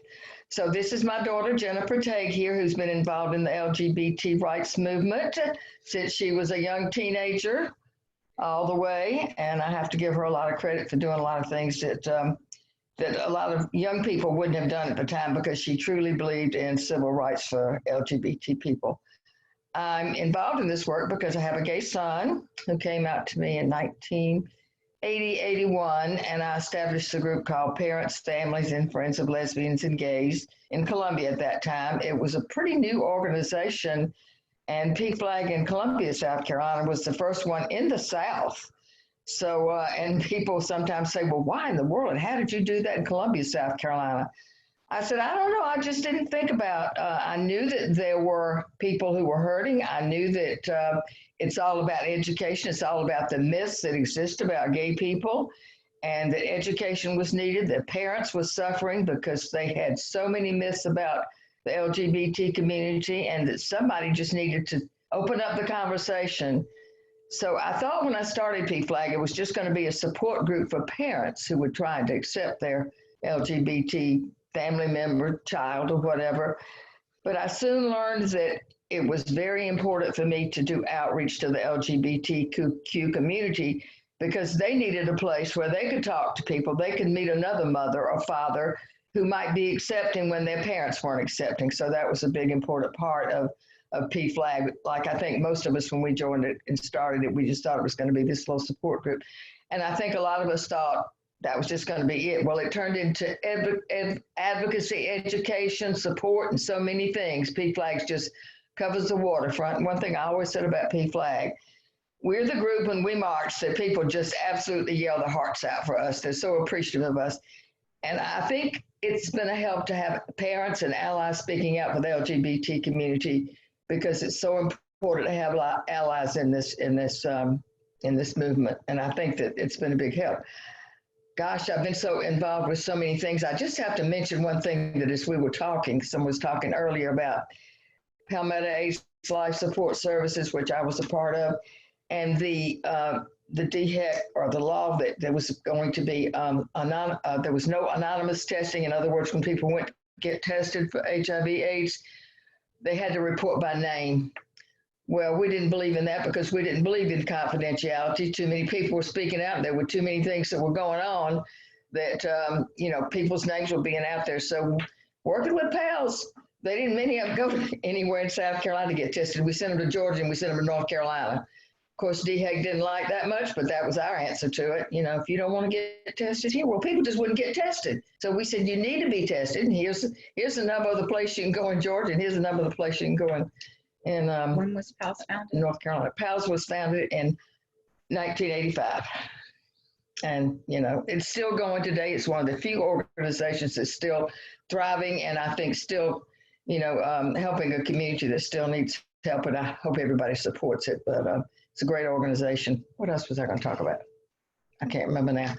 So this is my daughter, Jennifer Tague here, who's been involved in the LGBT rights movement since she was a young teenager all the way. And I have to give her a lot of credit for doing a lot of things that a lot of young people wouldn't have done at the time because she truly believed in civil rights for LGBT people. I'm involved in this work because I have a gay son who came out to me in 81, and I established a group called Parents, Families, and Friends of Lesbians and Gays in Columbia at that time. It was a pretty new organization, and PFLAG in Columbia, South Carolina was the first one in the South. So, and people sometimes say, well, why in the world? And how did you do that in Columbia, South Carolina? I said, I don't know. I just didn't think about, I knew that there were people who were hurting. I knew that it's all about education. It's all about the myths that exist about gay people, and that education was needed, that parents were suffering because they had so many myths about the LGBT community, and that somebody just needed to open up the conversation. So I thought when I started PFLAG, it was just going to be a support group for parents who were trying to accept their LGBT family member, child, or whatever. But I soon learned that it was very important for me to do outreach to the LGBTQ community because they needed a place where they could talk to people. They could meet another mother or father who might be accepting when their parents weren't accepting. So that was a big important part of PFLAG. Like I think most of us, when we joined it and started it, we just thought it was going to be this little support group. And I think a lot of us thought that was just going to be it. Well, it turned into advocacy, education, support, and so many things. PFLAG just covers the waterfront. And one thing I always said about PFLAG, we're the group when we march that people just absolutely yell their hearts out for us. They're so appreciative of us. And I think it's been a help to have parents and allies speaking out for the LGBT community because it's so important to have allies in this movement. And I think that it's been a big help. Gosh, I've been so involved with so many things. I just have to mention one thing that as we were talking, someone was talking earlier about Palmetto Ace Life Support Services, which I was a part of, and the DHEC, or the law that there was going to be, there was no anonymous testing. In other words, when people went to get tested for HIV/AIDS, they had to report by name. Well, we didn't believe in that because we didn't believe in confidentiality. Too many people were speaking out. There were too many things that were going on that, people's names were being out there. So working with PALS, they didn't many of them go anywhere in South Carolina to get tested. We sent them to Georgia and we sent them to North Carolina. Of course, DHEC didn't like that much, but that was our answer to it. If you don't want to get tested here, well, people just wouldn't get tested. So we said, you need to be tested. And here's the number of the place you can go in Georgia, and here's the number of the place you can go in when was PALS founded? North Carolina. PALS was founded in 1985. And, it's still going today. It's one of the few organizations that's still thriving, and I think still, helping a community that still needs help, and I hope everybody supports it. But it's a great organization. What else was I going to talk about? I can't remember now.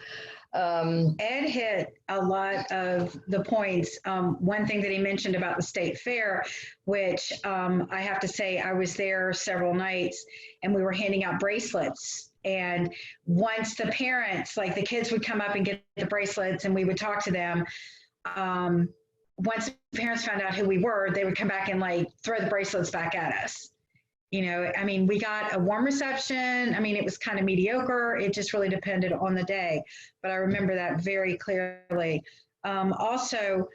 Ed hit a lot of the points. One thing that he mentioned about the state fair, which I have to say, I was there several nights and we were handing out bracelets. And once the parents, like the kids would come up and get the bracelets and we would talk to them. Once the parents found out who we were, they would come back and throw the bracelets back at us. We got a warm reception. It was kind of mediocre. It just really depended on the day. But I remember that very clearly. Also,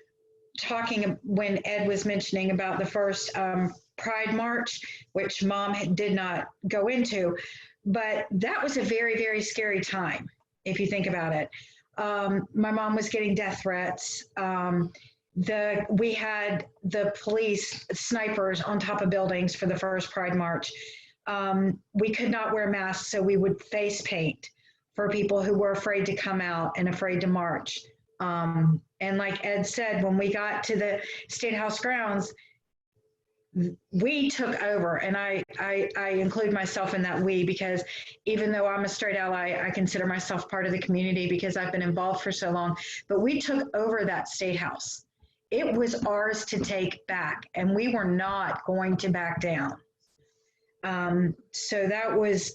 talking when Ed was mentioning about the first Pride March, which Mom did not go into, but that was a very, very scary time, if you think about it. My mom was getting death threats. We had the police snipers on top of buildings for the first Pride March. We could not wear masks, so we would face paint for people who were afraid to come out and afraid to march. And like Ed said, when we got to the State House grounds, we took over, and I include myself in that we, because even though I'm a straight ally, I consider myself part of the community because I've been involved for so long, but we took over that State House. It was ours to take back, and we were not going to back down. So that was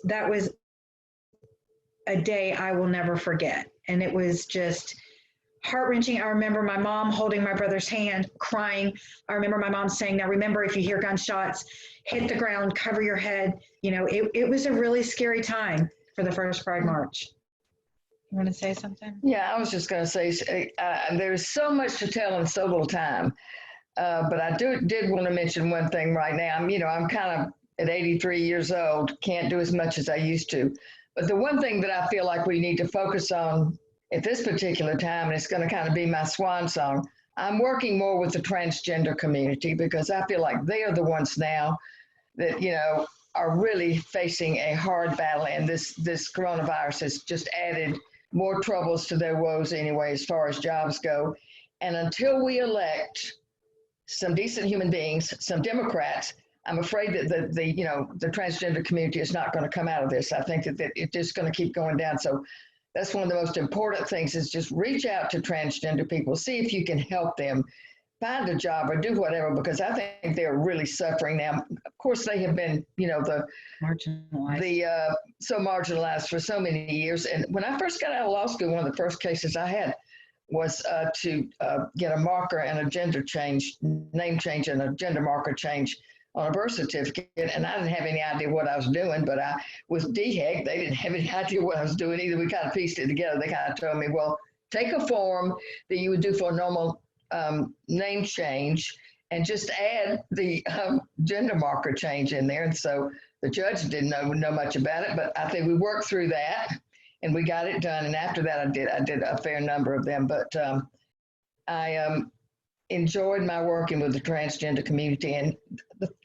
a day I will never forget. And it was just heart-wrenching. I remember my mom holding my brother's hand, crying. I remember my mom saying, now remember, if you hear gunshots, hit the ground, cover your head. You know, it was a really scary time for the first Pride March. You want to say something? Yeah, I was just going to say, there's so much to tell in so little time. But I did want to mention one thing right now. I'm kind of at 83 years old, can't do as much as I used to. But the one thing that I feel like we need to focus on at this particular time, and it's going to kind of be my swan song, I'm working more with the transgender community because I feel like they are the ones now that, are really facing a hard battle. And this coronavirus has just added more troubles to their woes anyway, as far as jobs go. And until we elect some decent human beings, some Democrats, I'm afraid that the transgender community is not going to come out of this. I think that it's just going to keep going down. So that's one of the most important things is just reach out to transgender people, see if you can help them find a job or do whatever, because I think they're really suffering now. Of course, they have been, Marginalized. So marginalized for so many years. And when I first got out of law school, one of the first cases I had was to get a marker and a gender change, name change and a gender marker change on a birth certificate. And I didn't have any idea what I was doing, but I was DHEC. They didn't have any idea what I was doing either. We kind of pieced it together. They kind of told me, well, take a form that you would do for a normal name change and just add the gender marker change in there. And so the judge didn't know much about it, but I think we worked through that and we got it done. And after that, I did a fair number of them, but I enjoyed my working with the transgender community. And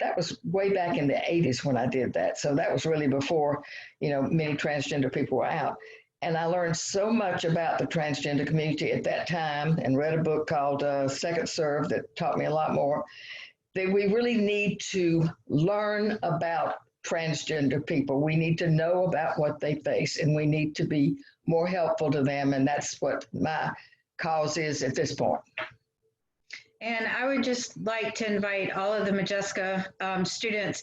that was way back in the 80s when I did that. So that was really before, many transgender people were out. And I learned so much about the transgender community at that time and read a book called Second Serve that taught me a lot more. That we really need to learn about transgender people. We need to know about what they face and we need to be more helpful to them. And that's what my cause is at this point. And I would just like to invite all of the Modjeska students,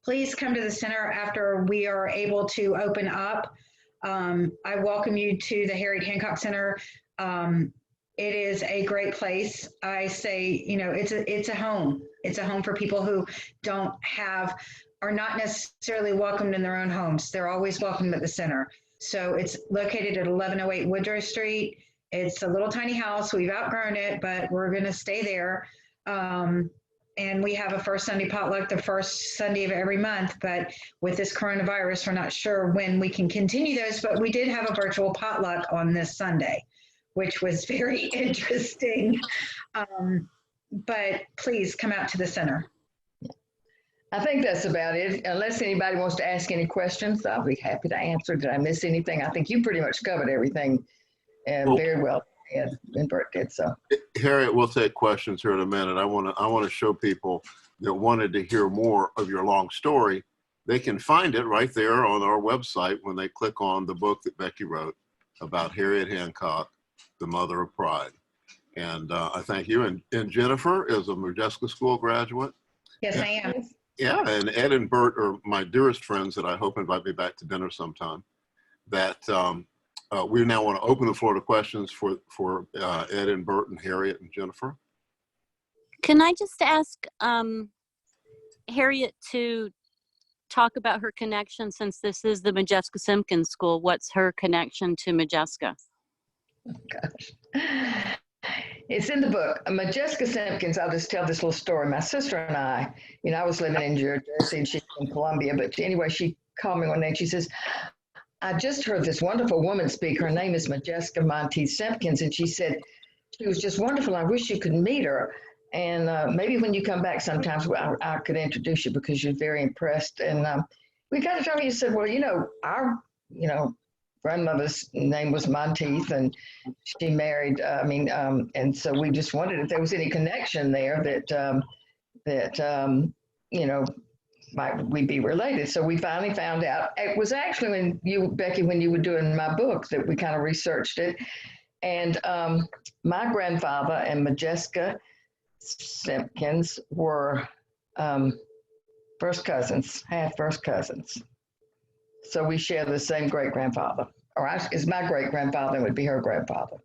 please come to the center after we are able to open up. I welcome you to the Harriet Hancock Center. It is a great place. I say, it's a home. It's a home for people who are not necessarily welcomed in their own homes. They're always welcomed at the center. So it's located at 1108 Woodrow Street. It's a little tiny house. We've outgrown it, but we're going to stay there. And we have a first Sunday potluck the first Sunday of every month. But with this coronavirus, we're not sure when we can continue those. But we did have a virtual potluck on this Sunday, which was very interesting. But please come out to the center. I think that's about it. Unless anybody wants to ask any questions, I'll be happy to answer. Did I miss anything? I think you pretty much covered everything very well. And Bert did so. Harriet, we'll take questions here in a minute. I want to show people that wanted to hear more of your long story. They can find it right there on our website when they click on the book that Becky wrote about Harriet Hancock, the mother of pride. And I thank you. And Jennifer is a Modjeska School graduate. Yes, I am. Yeah, and Ed and Bert are my dearest friends that I hope invite me back to dinner sometime. That we now want to open the floor to questions for Ed and Bert and Harriet and Jennifer. Can I just ask Harriet to talk about her connection, since this is the Modjeska Simkins School? What's her connection to Modjeska? Oh, gosh. It's in the book. Modjeska Simkins, I'll just tell this little story. My sister and I was living in Jersey and she's in Columbia, but anyway, she called me one day and she says, I just heard this wonderful woman speak. Her name is Modjeska Simkins, and she said she was just wonderful. I wish you could meet her. And maybe when you come back sometimes, I could introduce you because you're very impressed. And we got to talk. You said, well, our, grandmother's name was Monteith, and she married. And so we just wondered if there was any connection there that might we be related. So we finally found out. It was actually when you were doing my book that we kind of researched it. And my grandfather and Modjeska Simkins were first cousins, half first cousins. So we share the same great-grandfather. It's my great-grandfather, it would be her grandfather.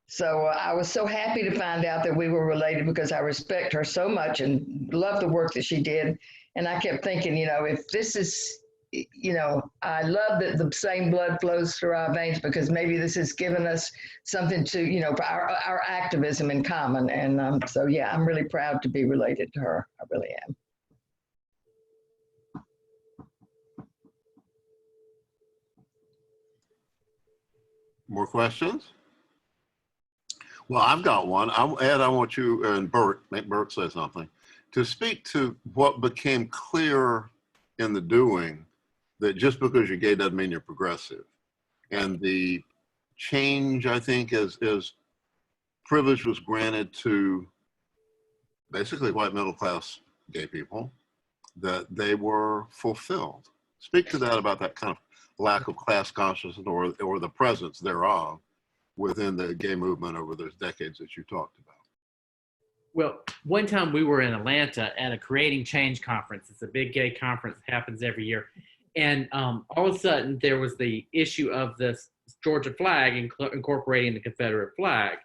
So I was so happy to find out that we were related because I respect her so much and love the work that she did. And I kept thinking, if this is, I love that the same blood flows through our veins because maybe this has given us something to, for our activism in common. And so, yeah, I'm really proud to be related to her. I really am. More questions? Well, I've got one. Ed, I want you and Bert, make Bert say something, to speak to what became clear in the doing that just because you're gay doesn't mean you're progressive. And the change, I think, is privilege was granted to basically white middle class gay people, that they were fulfilled. Speak to that about that kind of lack of class consciousness or the presence thereof within the gay movement over those decades that you talked about. Well, one time we were in Atlanta at a Creating Change conference. It's a big gay conference that happens every year. And all of a sudden there was the issue of this Georgia flag incorporating the Confederate flag.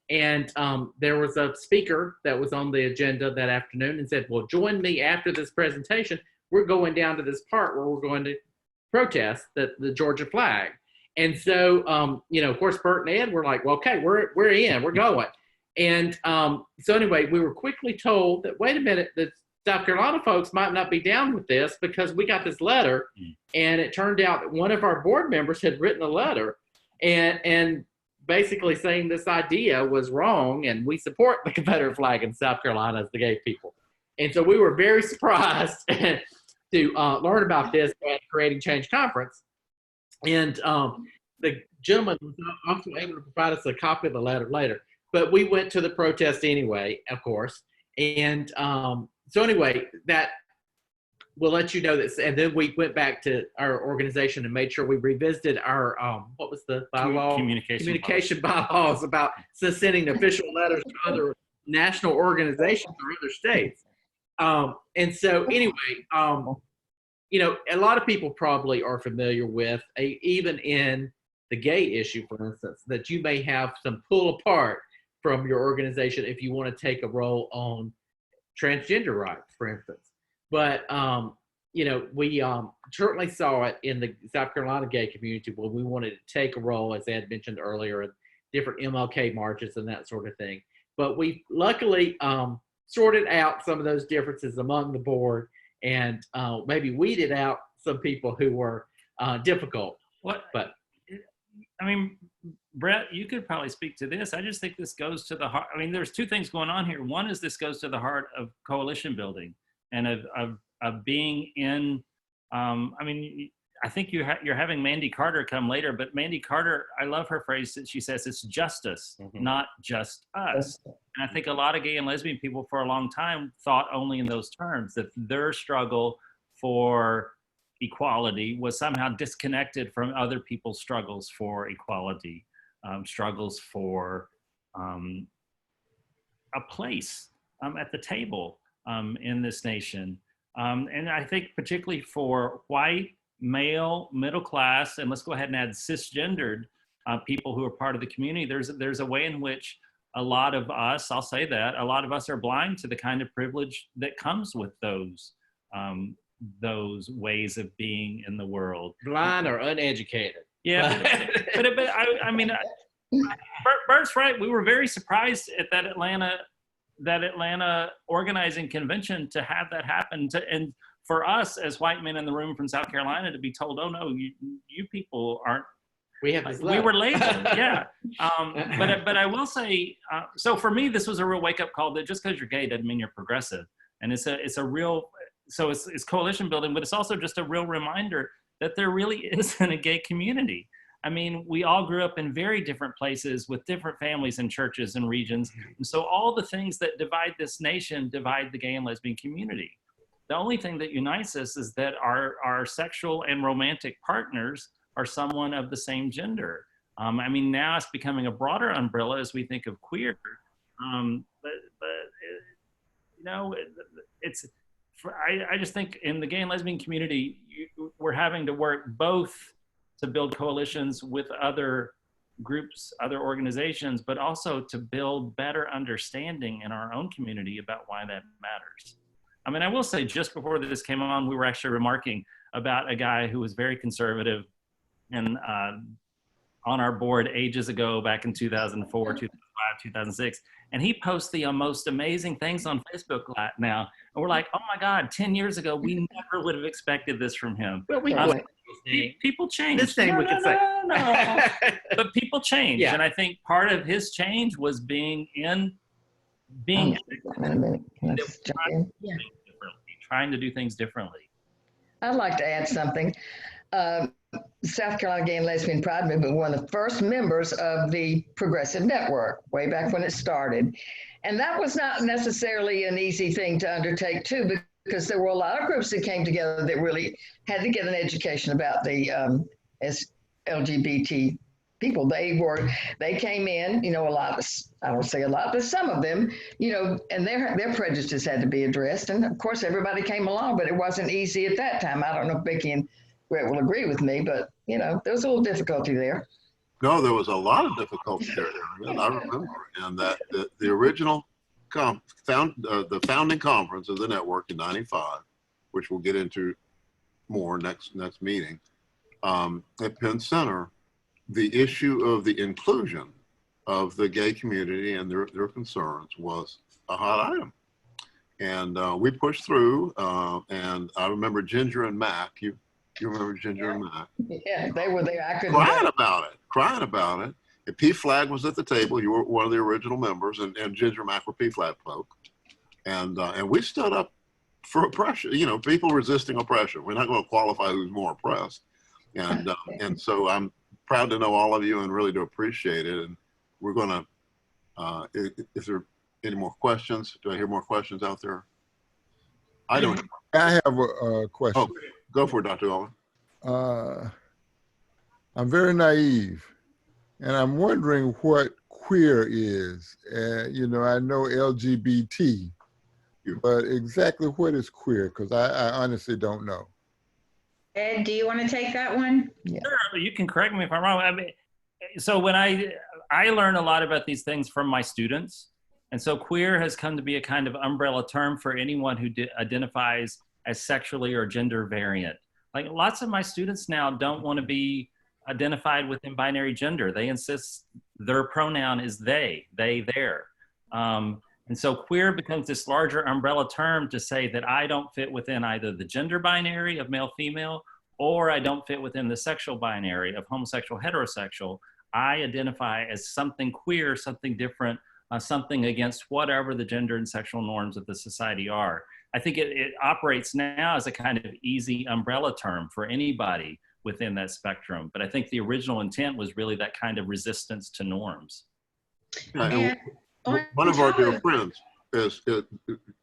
And there was a speaker that was on the agenda that afternoon and said, well, join me after this presentation. We're going down to this part where we're going to protest the Georgia flag. And so, of course, Bert and Ed were like, well, okay, we're in, we're going. And so anyway, we were quickly told that, wait a minute, the South Carolina folks might not be down with this because we got this letter. And it turned out that one of our board members had written a letter and basically saying this idea was wrong and we support the Confederate flag in South Carolina as the gay people. And so we were very surprised to learn about this at Creating Change conference. And the gentleman was also able to provide us a copy of the letter later. But we went to the protest anyway, of course. And so anyway, that will let you know this. And then we went back to our organization and made sure we revisited our, what was the bylaw? Communication bylaws about sending official letters to other national organizations or other states. And so anyway, a lot of people probably are familiar with, even in the gay issue, for instance, that you may have some pull apart from your organization if you want to take a role on transgender rights, for instance. But, we certainly saw it in the South Carolina gay community where we wanted to take a role, as Ed mentioned earlier, in different MLK marches and that sort of thing. But we luckily sorted out some of those differences among the board and maybe weeded out some people who were difficult. But I mean, Brett, you could probably speak to this. I just think this goes to the heart. I mean, there's two things going on here. One is this goes to the heart of coalition building and of being in. I think you're having Mandy Carter come later, but Mandy Carter, I love her phrase that she says, it's justice, not just us. And I think a lot of gay and lesbian people for a long time thought only in those terms, that their struggle for equality was somehow disconnected from other people's struggles for equality, struggles for a place at the table in this nation. And I think particularly for white, male, middle class, and let's go ahead and add cisgendered people who are part of the community, there's a way in which a lot of us, I'll say that, a lot of us are blind to the kind of privilege that comes with those ways of being in the world. Blind or uneducated. Yeah, but I mean, Bert's right. We were very surprised at that Atlanta organizing convention to have that happen. And for us as white men in the room from South Carolina to be told, oh no, you people aren't. We were labeled, yeah. But I will say, so for me, this was a real wake up call that just because you're gay doesn't mean you're progressive, and it's a real. So it's coalition building, but it's also just a real reminder that there really isn't a gay community. I mean, we all grew up in very different places with different families and churches and regions. And so all the things that divide this nation divide the gay and lesbian community. The only thing that unites us is that our sexual and romantic partners are someone of the same gender. I mean, now it's becoming a broader umbrella as we think of queer. It's I just think in the gay and lesbian community, we're having to work both to build coalitions with other groups, other organizations, but also to build better understanding in our own community about why that matters. I mean, I will say just before this came on, we were actually remarking about a guy who was very conservative and on our board ages ago, back in 2004, 2005, 2006. And he posts the most amazing things on Facebook now. And we're like, oh my God, 10 years ago, we never would have expected this from him. Well, we Yeah. People change. This name we could say. No. But people change. Yeah. And I think part of his change was being In a minute. Can I just jump in? trying to do things differently. I'd like to add something. South Carolina Gay and Lesbian Pride Movement, one of the first members of the Progressive Network, way back when it started. And that was not necessarily an easy thing to undertake too, because there were a lot of groups that came together that really had to get an education about the LGBT people. They came in, you know, a lot of, I don't say a lot, but some of them, you know, and their prejudices had to be addressed. And of course, everybody came along, but it wasn't easy at that time. I don't know if Becky and Brett will agree with me, but you know, there was a little difficulty there. No, there was a lot of difficulty there. I remember, and that the original the founding conference of the network in '95, which we'll get into more next meeting, at Penn Center, the issue of the inclusion of the gay community and their concerns was a hot item, and we pushed through. And I remember Ginger and Mac. You remember Ginger and Mac? Yeah, they were there. I couldn't. Crying about it. And P Flag was at the table. You were one of the original members, and Ginger and Mac were P Flag folk. And we stood up for oppression. You know, people resisting oppression. We're not going to qualify who's more oppressed. And so I'm proud to know all of you and really to appreciate it. And we're going to, if there are any more questions, do I hear more questions out there? I don't. I have a question. Oh, go for it, Dr. Owen. I'm very naive, and I'm wondering what queer is. You know, I know LGBT, but exactly what is queer? Because I honestly don't know. Ed, do you want to take that one? Yeah. Sure, you can correct me if I'm wrong. I mean, so when I learn a lot about these things from my students, and so queer has come to be a kind of umbrella term for anyone who identifies as sexually or gender variant. Like lots of my students now don't want to be identified within binary gender. They insist their pronoun is they, their. And so queer becomes this larger umbrella term to say that I don't fit within either the gender binary of male, female, or I don't fit within the sexual binary of homosexual, heterosexual. I identify as something queer, something different, something against whatever the gender and sexual norms of the society are. I think it operates now as a kind of easy umbrella term for anybody within that spectrum. But I think the original intent was really that kind of resistance to norms. And one of our dear friends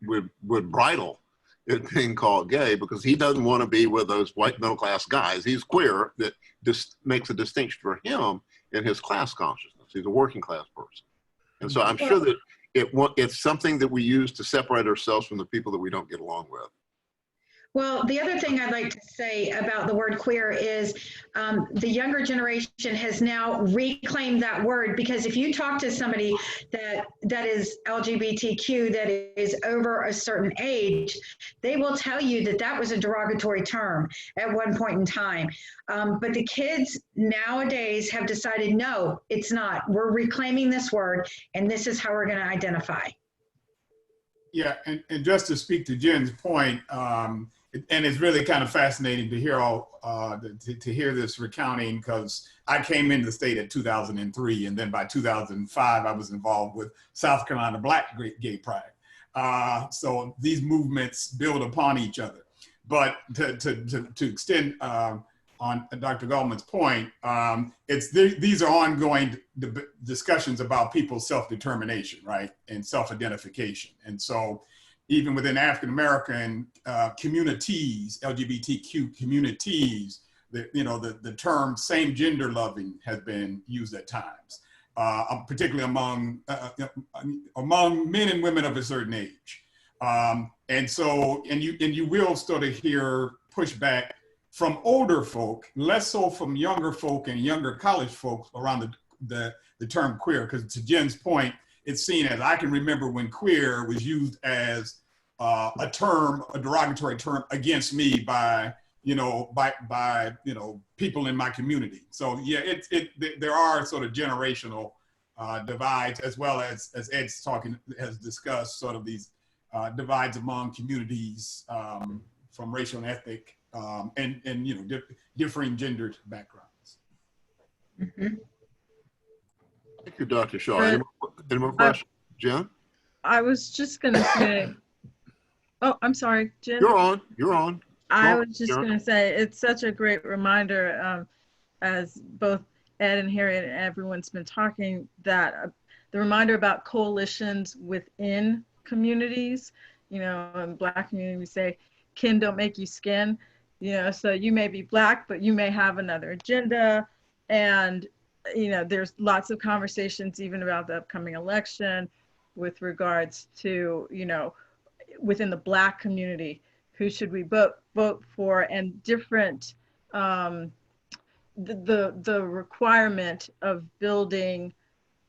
would bridle it being called gay because he doesn't want to be with those white middle class guys. He's queer. That just makes a distinction for him in his class consciousness. He's a working class person. And so I'm sure that it's something that we use to separate ourselves from the people that we don't get along with. Well, the other thing I'd like to say about the word queer is the younger generation has now reclaimed that word, because if you talk to somebody that is LGBTQ, that is over a certain age, they will tell you that that was a derogatory term at one point in time. But the kids nowadays have decided, no, it's not. We're reclaiming this word, and this is how we're going to identify. Yeah, and just to speak to Jen's point, and it's really kind of fascinating to hear to hear this recounting, because I came into the state in 2003, and then by 2005 I was involved with South Carolina Black Gay Pride. So these movements build upon each other. But to extend on Dr. Goldman's point, these are ongoing discussions about people's self-determination, right, and self-identification. And so even within African-American communities, LGBTQ communities, the term same gender loving has been used at times, particularly among men and women of a certain age. And you will sort of hear pushback from older folk, less so from younger folk and younger college folks around the term queer, because to Jen's point, it's seen as, I can remember when queer was used as a derogatory term against me by people in my community. So yeah, there are sort of generational divides, as well as Ed's has discussed, sort of these divides among communities from racial and ethnic and differing gendered backgrounds. Mm-hmm. Thank you, Dr. Shaw. Any more questions? Jen? I was just going to say, oh, I'm sorry, Jen. You're on. I was just going to say, it's such a great reminder, as both Ed and Harriet and everyone's been talking, that the reminder about coalitions within communities. In the Black community, we say, kin don't make you skin. So you may be Black, but you may have another agenda. And there's lots of conversations even about the upcoming election with regards to, within the Black community, who should we vote for, and different, the requirement of building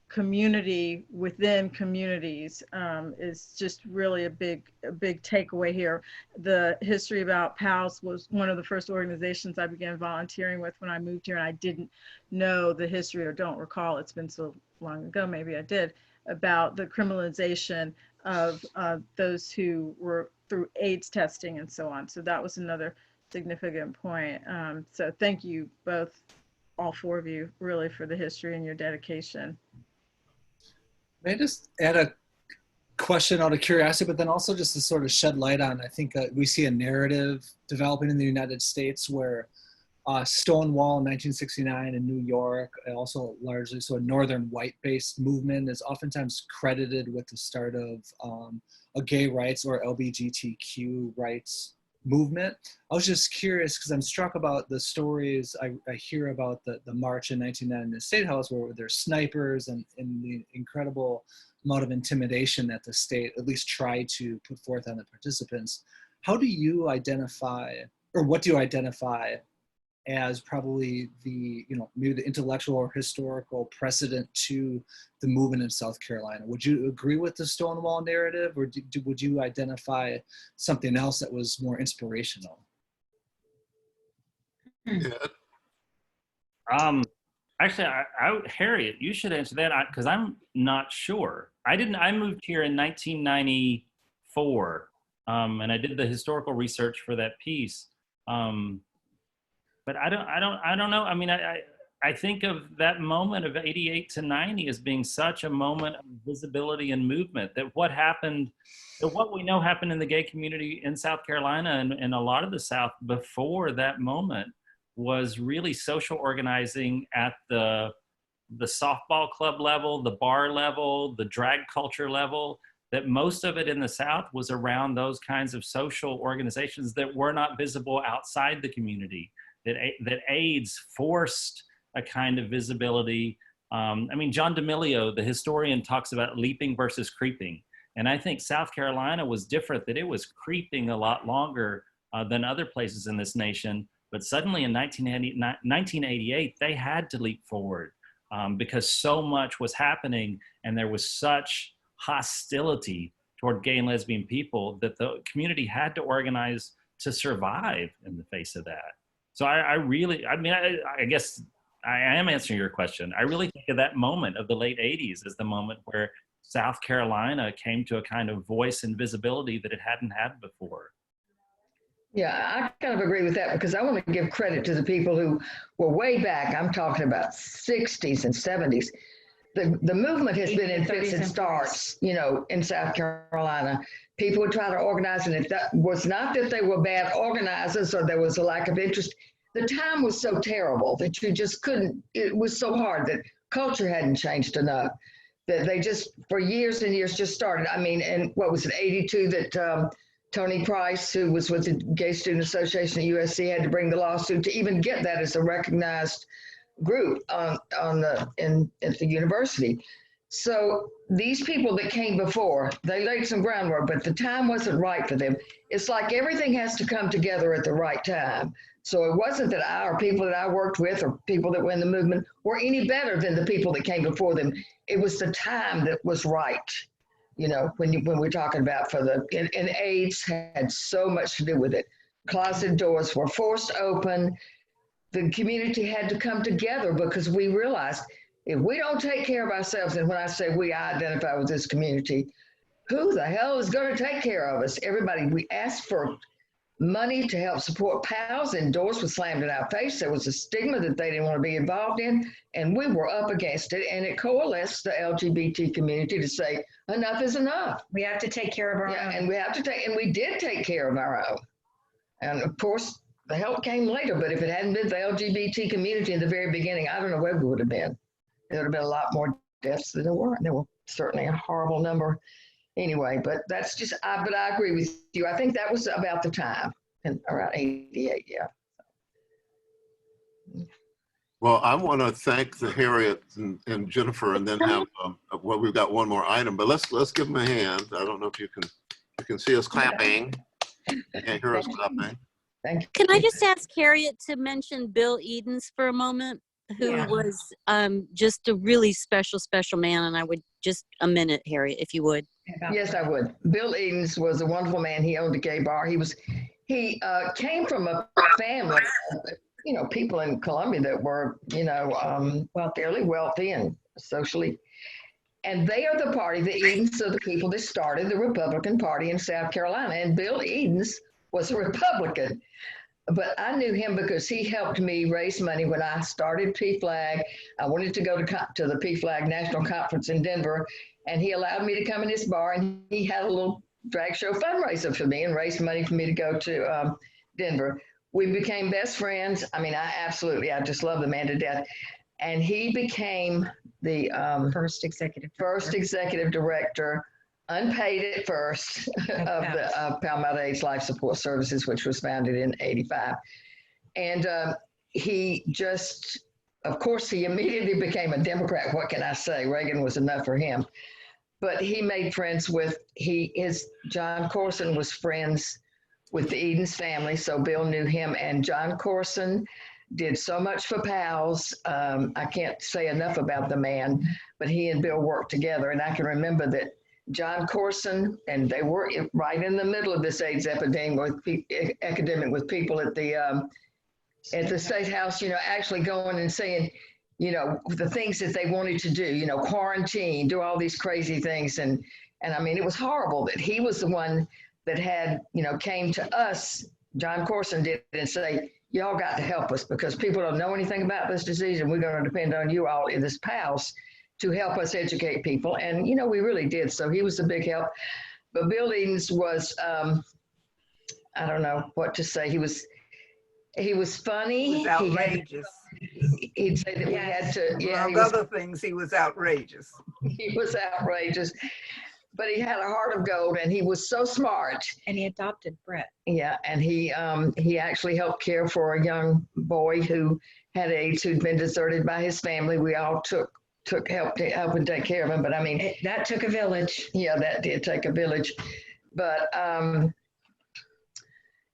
community within communities is just really a big takeaway here. The history about PALS was one of the first organizations I began volunteering with when I moved here, and I didn't know the history, or don't recall, it's been so long ago, maybe I did, about the criminalization of those who were through AIDS testing and so on. So that was another significant point. So thank you both, all four of you, really, for the history and your dedication. May I just add a question out of curiosity, but then also just to sort of shed light on, I think we see a narrative developing in the United States where Stonewall in 1969 in New York, also largely so a northern white-based movement, is oftentimes credited with the start of a gay rights or LGBTQ rights movement. I was just curious because I'm struck about the stories I hear about the march in 1999 in the State House, where there's snipers and the incredible amount of intimidation that the state at least tried to put forth on the participants. How do you identify, or what do you identify as probably the, maybe the intellectual or historical precedent to the movement in South Carolina? Would you agree with the Stonewall narrative, or would you identify something else that was more inspirational? Actually, Harriet, you should answer that, because I'm not sure. I moved here in 1994, and I did the historical research for that piece. But I don't know. I mean, I think of that moment of 88 to 90 as being such a moment of visibility and movement, that what we know happened in the gay community in South Carolina and a lot of the South before that moment was really social organizing at the softball club level, the bar level, the drag culture level, that most of it in the South was around those kinds of social organizations that were not visible outside the community. That AIDS forced a kind of visibility. I mean, John D'Amelio, the historian, talks about leaping versus creeping. And I think South Carolina was different, that it was creeping a lot longer than other places in this nation. But suddenly in 1988, they had to leap forward because so much was happening and there was such hostility toward gay and lesbian people that the community had to organize to survive in the face of that. So I guess I am answering your question. I really think of that moment of the late 80s as the moment where South Carolina came to a kind of voice and visibility that it hadn't had before. Yeah, I kind of agree with that, because I want to give credit to the people who were way back. I'm talking about 60s and 70s. The movement has been in fits and starts, in South Carolina. People would try to organize, and if that was not that they were bad organizers or there was a lack of interest, the time was so terrible that you just couldn't, it was so hard that culture hadn't changed enough, that they just, for years and years, just started. I mean, and what was it, 82, that Tony Price, who was with the Gay Student Association at USC, had to bring the lawsuit to even get that as a recognized group at the university. So these people that came before, they laid some groundwork, but the time wasn't right for them. It's like everything has to come together at the right time. So it wasn't that I or people that I worked with or people that were in the movement were any better than the people that came before them. It was the time that was right. You know, when we're talking about and AIDS had so much to do with it. Closet doors were forced open. The community had to come together because we realized if we don't take care of ourselves, and when I say we, I identify with this community, who the hell is going to take care of us? Everybody, we asked for money to help support PALs, and doors were slammed in our face. There was a stigma that they didn't want to be involved in, and we were up against it, and it coalesced the LGBT community to say, enough is enough. We have to take care of our own. And we did take care of our own. And of course, the help came later, but if it hadn't been the LGBT community in the very beginning, I don't know where we would have been. There would have been a lot more deaths than there were. There were certainly a horrible number. Anyway, but that's just, but I agree with you. I think that was about the time, around 88, yeah. Well, I want to thank the Harriet and Jennifer, and then have, well, we've got one more item, but let's give them a hand. I don't know if you can see us clapping. You can't hear us clapping. Thank you. Can I just ask Harriet to mention Bill Edens for a moment, who was just a really special man, and I would just a minute, Harriet, if you would. Yes, I would. Bill Edens was a wonderful man. He owned a gay bar. He came from a family, you know, people in Columbia that were, you know, fairly wealthy and socially. And they are the party, the Edens are the people that started the Republican Party in South Carolina. And Bill Edens was a Republican. But I knew him because he helped me raise money when I started PFLAG. I wanted to go to the PFLAG National Conference in Denver, and he allowed me to come in his bar, and he had a little drag show fundraiser for me and raised money for me to go to Denver. We became best friends. I mean, I just love the man to death. And he became the first executive director, unpaid at first, of the Palmetto AIDS Life Support Services, which was founded in '85. And he just, of course, he immediately became a Democrat. What can I say? Reagan was enough for him. But he made friends with, John Corson was friends with the Edens family, so Bill knew him. And John Corson did so much for PALS. I can't say enough about the man, but he and Bill worked together. And I can remember that John Corson, and they were right in the middle of this AIDS epidemic with people at the State House, you know, actually going and saying, you know, the things that they wanted to do, you know, quarantine, do all these crazy things. And I mean, it was horrible that he was the one that had, you know, came to us, John Corson did, and say, y'all got to help us because people don't know anything about this disease, and we're going to depend on you all in this PALS to help us educate people. And, you know, we really did. So he was a big help. But Bill Edens was, I don't know what to say. He was funny. He was outrageous. He'd say that we had to, among other things, he was outrageous. He was outrageous. But he had a heart of gold, and he was so smart. And he adopted Brett. Yeah, and he actually helped care for a young boy who had AIDS, who'd been deserted by his family. We all took help and take care of him. But I mean, that took a village. Yeah, that did take a village. But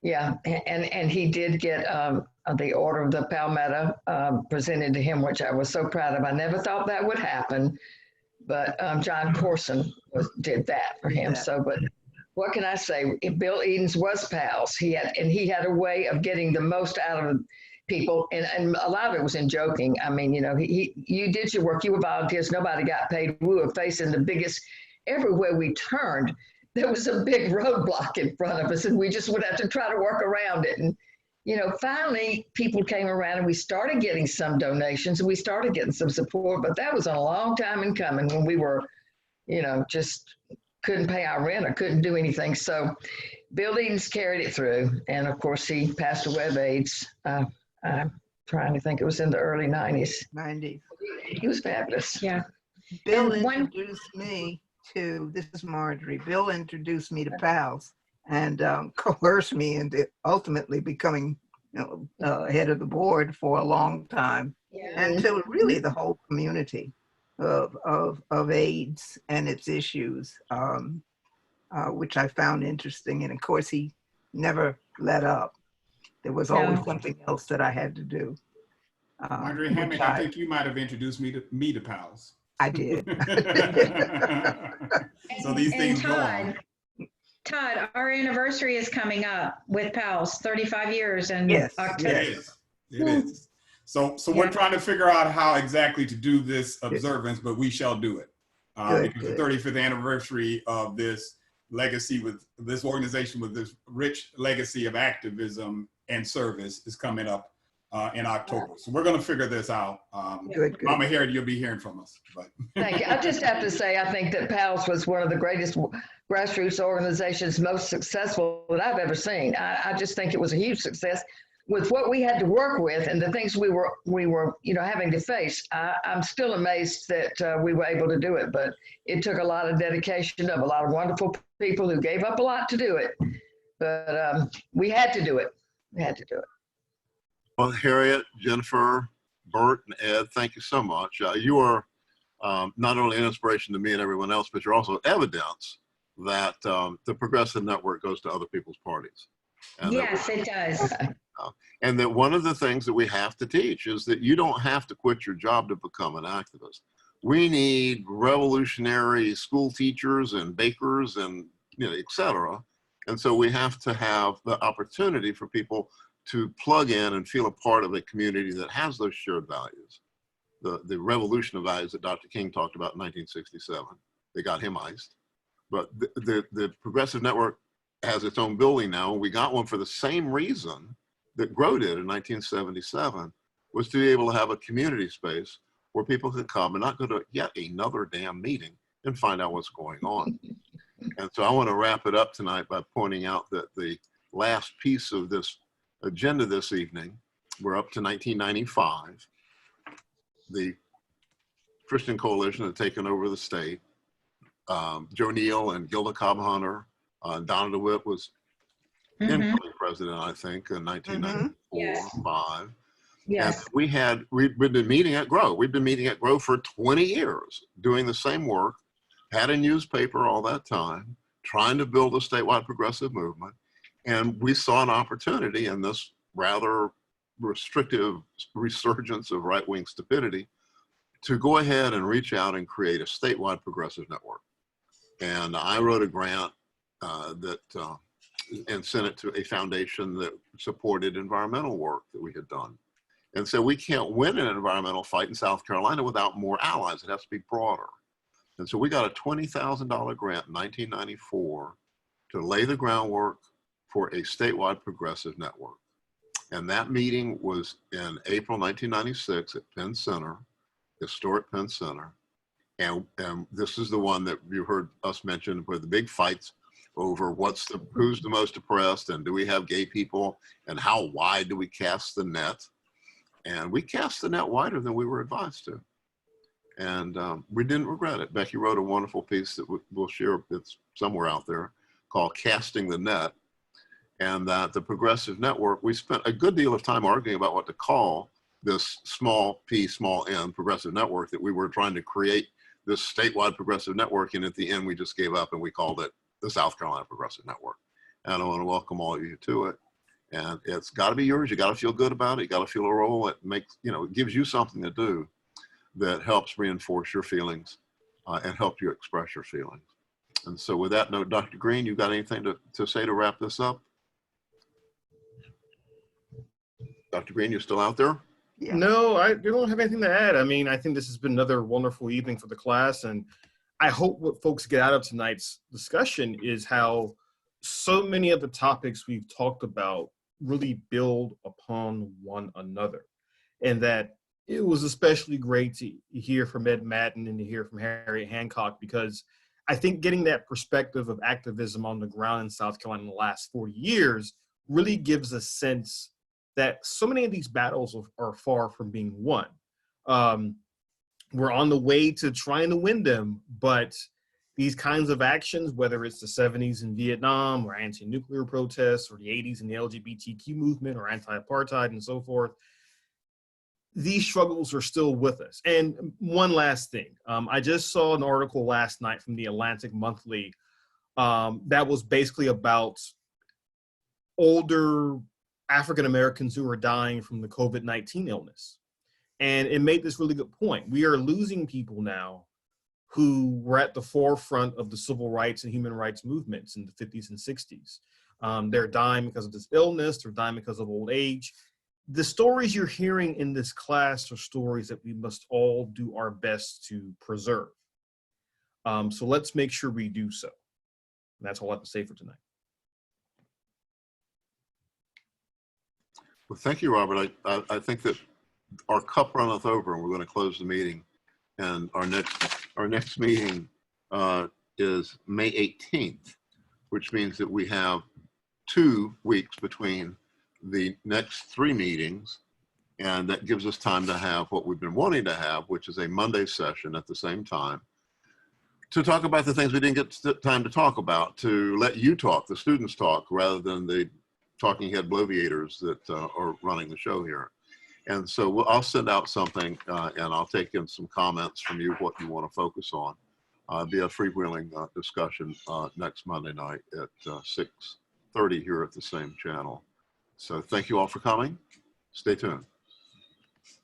yeah, and he did get the Order of the Palmetto presented to him, which I was so proud of. I never thought that would happen. But John Corson did that for him. So, but what can I say? Bill Edens was PALS. He had a way of getting the most out of people, and a lot of it was in joking. I mean, you know, you did your work. You were volunteers. Nobody got paid. We were facing the biggest. Everywhere we turned, there was a big roadblock in front of us, and we just would have to try to work around it. And you know, finally, people came around and we started getting some donations and we started getting some support, but that was a long time in coming when we were, you know, just couldn't pay our rent or couldn't do anything. So Bill Edens carried it through. And of course, he passed away of AIDS. I'm trying to think, it was in the early 90s. He was fabulous. Yeah. Bill introduced me to, this is Marjorie, Bill introduced me to PALS. And coerced me into ultimately becoming, you know, head of the board for a long time, until really the whole community of AIDS and its issues, which I found interesting. And of course, he never let up. There was always No. something else that I had to do. Marjorie which Hammock, I think you might have introduced me to PALS. I did. So these things go on. Todd, our anniversary is coming up with PALS, 35 years in Yes, October. It is. It is. So we're trying to figure out how exactly to do this observance, but we shall do it. Because the 35th anniversary of this legacy with this organization with this rich legacy of activism and service is coming up in October. So we're going to figure this out. Good. Mama Harriet, you'll be hearing from us. But. Thank you. I just have to say, I think that PALS was one of the greatest grassroots organizations, most successful that I've ever seen. I just think it was a huge success with what we had to work with and the things we were having to face. I'm still amazed that we were able to do it, but it took a lot of dedication of a lot of wonderful people who gave up a lot to do it. But we had to do it. We had to do it. Well, Harriet, Jennifer, Bert, and Ed, thank you so much. You are not only an inspiration to me and everyone else, but you're also evidence that the Progressive Network goes to other people's parties. And yes, it does. And that one of the things that we have to teach is that you don't have to quit your job to become an activist. We need revolutionary school teachers and bakers and et cetera. And so we have to have the opportunity for people to plug in and feel a part of a community that has those shared values. The revolution of values that Dr. King talked about in 1967. They got him iced. But the Progressive Network has its own building now. We got one for the same reason that Grow did in 1977, was to be able to have a community space where people could come and not go to yet another damn meeting and find out what's going on. And so I want to wrap it up tonight by pointing out that the last piece of this agenda this evening, we're up to 1995. The Christian Coalition had taken over the state. Joe Neal and Gilda Cobb-Hunter, Donna DeWitt was incoming president, I think, in 1994, 5. Yes. And we've been meeting at Grow. We've been meeting at Grow for 20 years, doing the same work, had a newspaper all that time, trying to build a statewide progressive movement. And we saw an opportunity in this rather restrictive resurgence of right-wing stupidity to go ahead and reach out and create a statewide progressive network. And I wrote a grant and sent it to a foundation that supported environmental work that we had done. And so we can't win an environmental fight in South Carolina without more allies. It has to be broader. And so we got a $20,000 grant in 1994 to lay the groundwork for a statewide progressive network. And that meeting was in April 1996 at Penn Center, historic Penn Center. And this is the one that you heard us mention, where the big fights over who's the most oppressed, and do we have gay people, and how wide do we cast the net? And we cast the net wider than we were advised to. And we didn't regret it. Becky wrote a wonderful piece that we'll share, it's somewhere out there, called Casting the Net. And that the Progressive Network, we spent a good deal of time arguing about what to call this small p, small n progressive network that we were trying to create, this statewide progressive network. And at the end, we just gave up and we called it the South Carolina Progressive Network. And I want to welcome all of you to it. And it's got to be yours. You got to feel good about it. You got to feel a role. It makes, it gives you something to do that helps reinforce your feelings and help you express your feelings. And so with that note, Dr. Greene, you got anything to say to wrap this up? Dr. Greene, you still out there? Yeah. No, I don't have anything to add. I mean, I think this has been another wonderful evening for the class. And I hope what folks get out of tonight's discussion is how so many of the topics we've talked about really build upon one another. And that it was especially great to hear from Ed Madden and to hear from Harriet Hancock, because I think getting that perspective of activism on the ground in South Carolina in the last 40 years really gives a sense that so many of these battles are far from being won. We're on the way to trying to win them, but these kinds of actions, whether it's the 70s in Vietnam or anti-nuclear protests, or the 80s in the LGBTQ movement or anti-apartheid and so forth, these struggles are still with us. And one last thing, I just saw an article last night from the Atlantic Monthly that was basically about older African Americans who are dying from the COVID-19 illness. And it made this really good point. We are losing people now who were at the forefront of the civil rights and human rights movements in the 50s and 60s. They're dying because of this illness, they're dying because of old age. The stories you're hearing in this class are stories that we must all do our best to preserve. So let's make sure we do so. And that's all I have to say for tonight. Well, thank you, Robert. I think that our cup runneth over and we're going to close the meeting. And our next meeting is May 18th, which means that we have 2 weeks between the next 3 meetings. And that gives us time to have what we've been wanting to have, which is a Monday session at the same time, to talk about the things we didn't get time to talk about, to let you talk, the students talk, rather than the talking head bloviators that are running the show here. And so I'll send out something and I'll take in some comments from you, what you want to focus on. Be a freewheeling discussion next Monday night at 6:30 here at the same channel. So thank you all for coming. Stay tuned.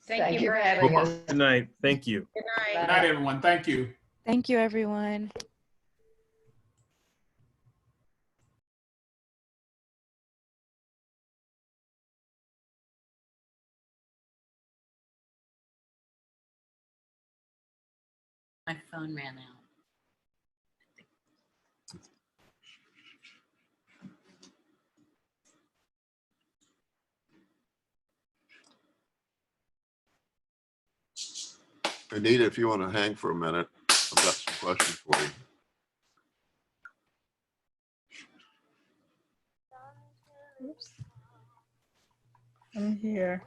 Thank you for having us. Good night. Thank you. Good night. Good night, everyone. Thank you. Thank you, everyone. My phone ran out. Anita, if you want to hang for a minute, I've got some questions for you. Oops. I'm here.